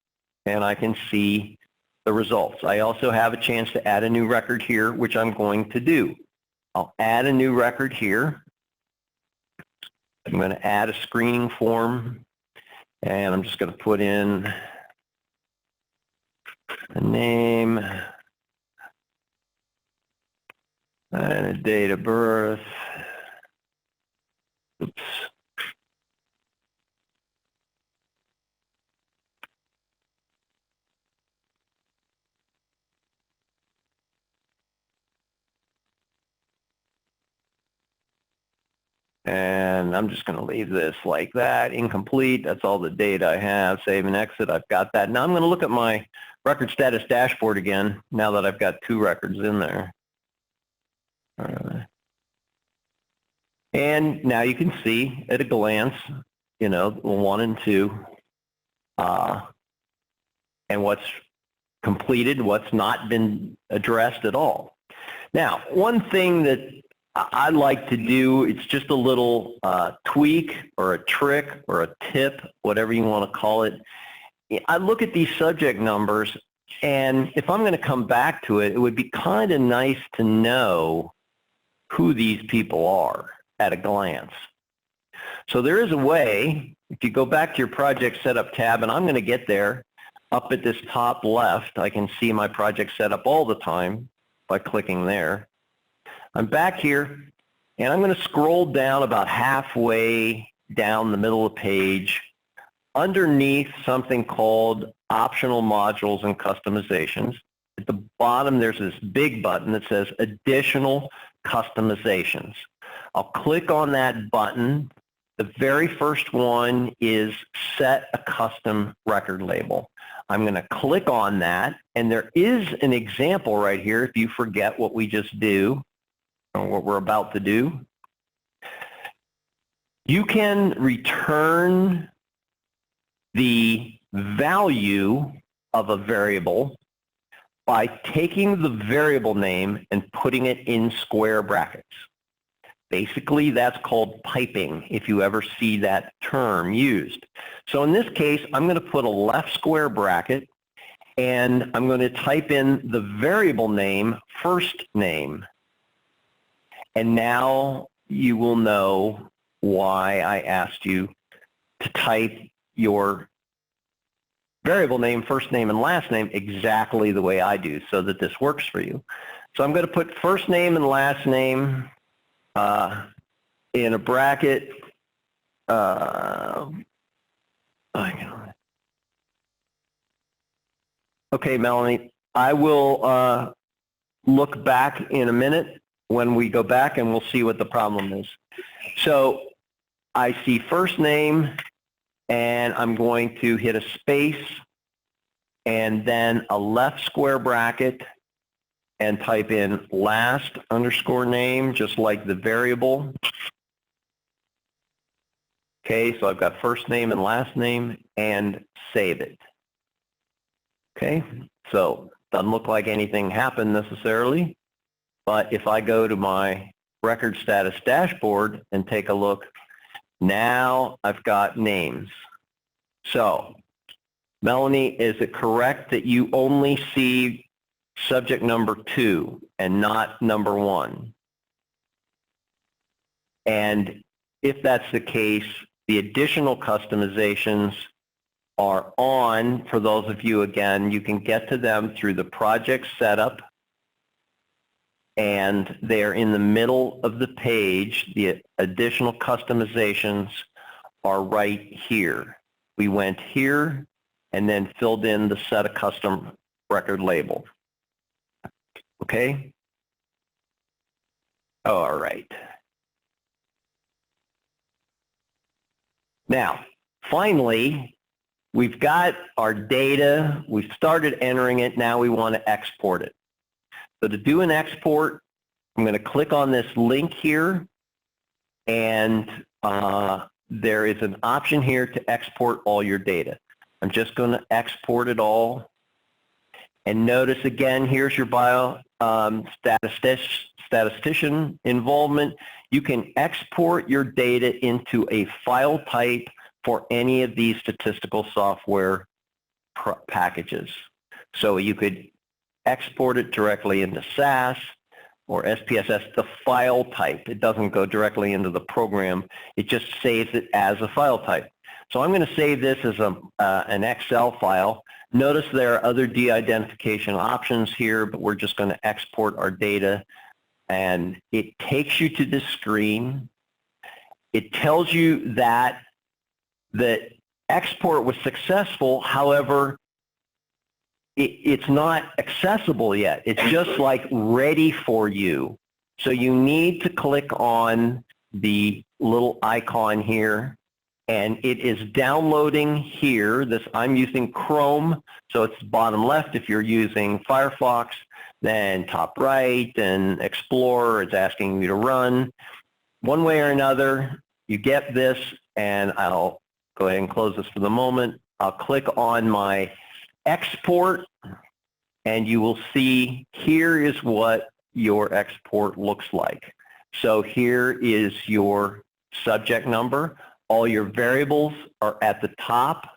Speaker 1: and I can see the results. I also have a chance to add a new record here, which I'm going to do. I'll add a new record here. I'm going to add a screening form, and I'm just going to put in a name and a date of birth. Oops. And I'm just going to leave this like that, incomplete. That's all the data I have. Save and exit. I've got that. Now I'm going to look at my record status dashboard again, now that I've got 2 records in there. And now you can see at a glance, you know, 1 and 2, and what's completed, what's not been addressed at all. Now, one thing that I like to do, it's just a little tweak or a trick or a tip, whatever you want to call it. I look at these subject numbers, and if I'm going to come back to it, it would be kind of nice to know who these people are at a glance. So there is a way, if you go back to your project setup tab, and I'm going to get there, up at this top left, I can see my project setup all the time by clicking there. I'm back here, and I'm going to scroll down about halfway down the middle of the page underneath something called optional modules and customizations. At the bottom, there's this big button that says additional customizations. I'll click on that button. The very first one is set a custom record label. I'm going to click on that, and there is an example right here if you forget what we just do or what we're about to do. You can return the value of a variable by taking the variable name and putting it in square brackets. Basically, that's called piping, if you ever see that term used. So in this case, I'm going to put a left square bracket, and I'm going to type in the variable name, first name. And now you will know why I asked you to type your variable name, first name, and last name exactly the way I do so that this works for you. So I'm going to put first name and last name in a bracket. Okay, Melanie, I will look back in a minute when we go back, and we'll see what the problem is. So I see first name, and I'm going to hit a space and then a left square bracket and type in last underscore name, just like the variable. Okay, so I've got first name and last name, and save it. Okay, so doesn't look like anything happened necessarily, but if I go to my record status dashboard and take a look, now I've got names. So, Melanie, is it correct that you only see subject number 2 and not number 1? And if that's the case, the additional customizations are on. For those of you, again, you can get to them through the project setup, and they're in the middle of the page. The additional customizations are right here. We went here and then filled in the set a custom record label. Okay? All right. Now, finally, we've got our data. We've started entering it. Now we want to export it. So to do an export, I'm going to click on this link here, and there is an option here to export all your data. I'm just going to export it all. And notice again, here's your statistician involvement. You can export your data into a file type for any of these statistical software packages. So you could export it directly into SAS or SPSS, the file type. It doesn't go directly into the program. It just saves it as a file type. So I'm going to save this as an Excel file. Notice there are other de-identification options here, but we're just going to export our data. And it takes you to this screen. It tells you that the export was successful. However, it's not accessible yet. It's just like ready for you. So you need to click on the little icon here, and it is downloading here. I'm using Chrome, so it's bottom left. If you're using Firefox, then top right, and Explorer, it's asking you to run. One way or another, you get this, and I'll go ahead and close this for the moment. I'll click on my export, and you will see here is what your export looks like. So here is your subject number. All your variables are at the top,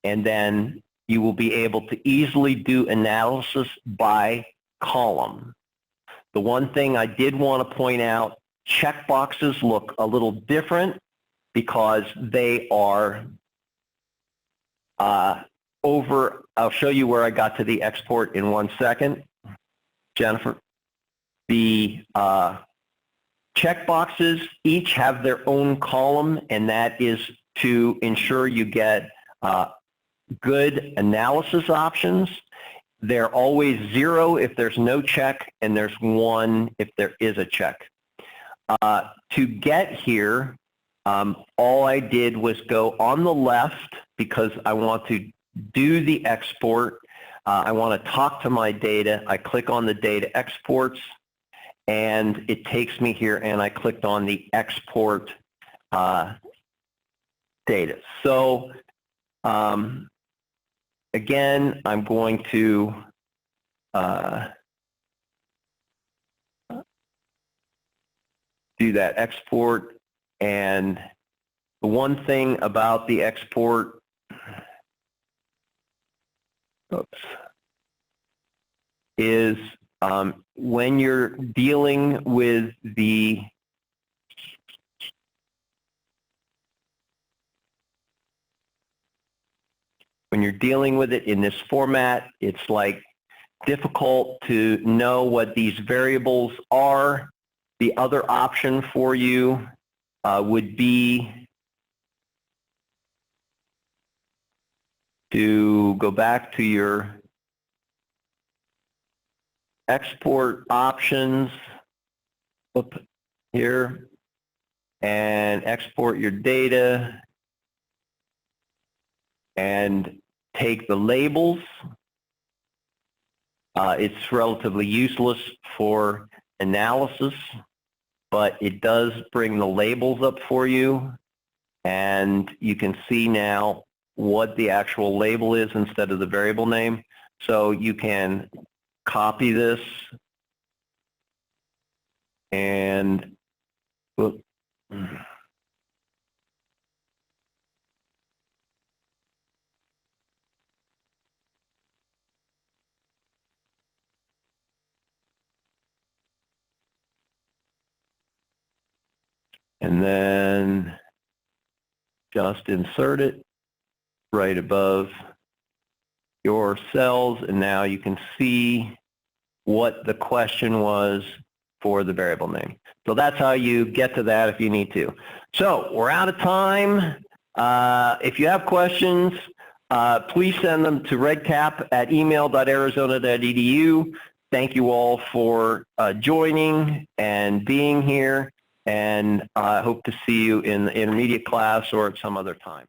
Speaker 1: and then you will be able to easily do analysis by column. The one thing I did want to point out, checkboxes look a little different because they are I'll show you where I got to the export in 1 second. Jennifer, the checkboxes each have their own column, and that is to ensure you get good analysis options. They're always 0 if there's no check, and there's 1 if there is a check. To get here, all I did was go on the left because I want to do the export. I want to talk to my data. I click on the data exports, and it takes me here, and I clicked on the export data. So again, I'm going to do that export, and the one thing about the export, is when you're dealing with the it in this format, it's like difficult to know what these variables are. The other option for you would be to go back to your export options up here and export your data and take the labels. It's relatively useless for analysis, but it does bring the labels up for you, and you can see now what the actual label is instead of the variable name. So you can copy this and then just insert it right above your cells, and now you can see what the question was for the variable name. So that's how you get to that if you need to. So we're out of time. If you have questions, please send them to redcap@email.arizona.edu. Thank you all for joining and being here, and I hope to see you in the intermediate class or at some other time.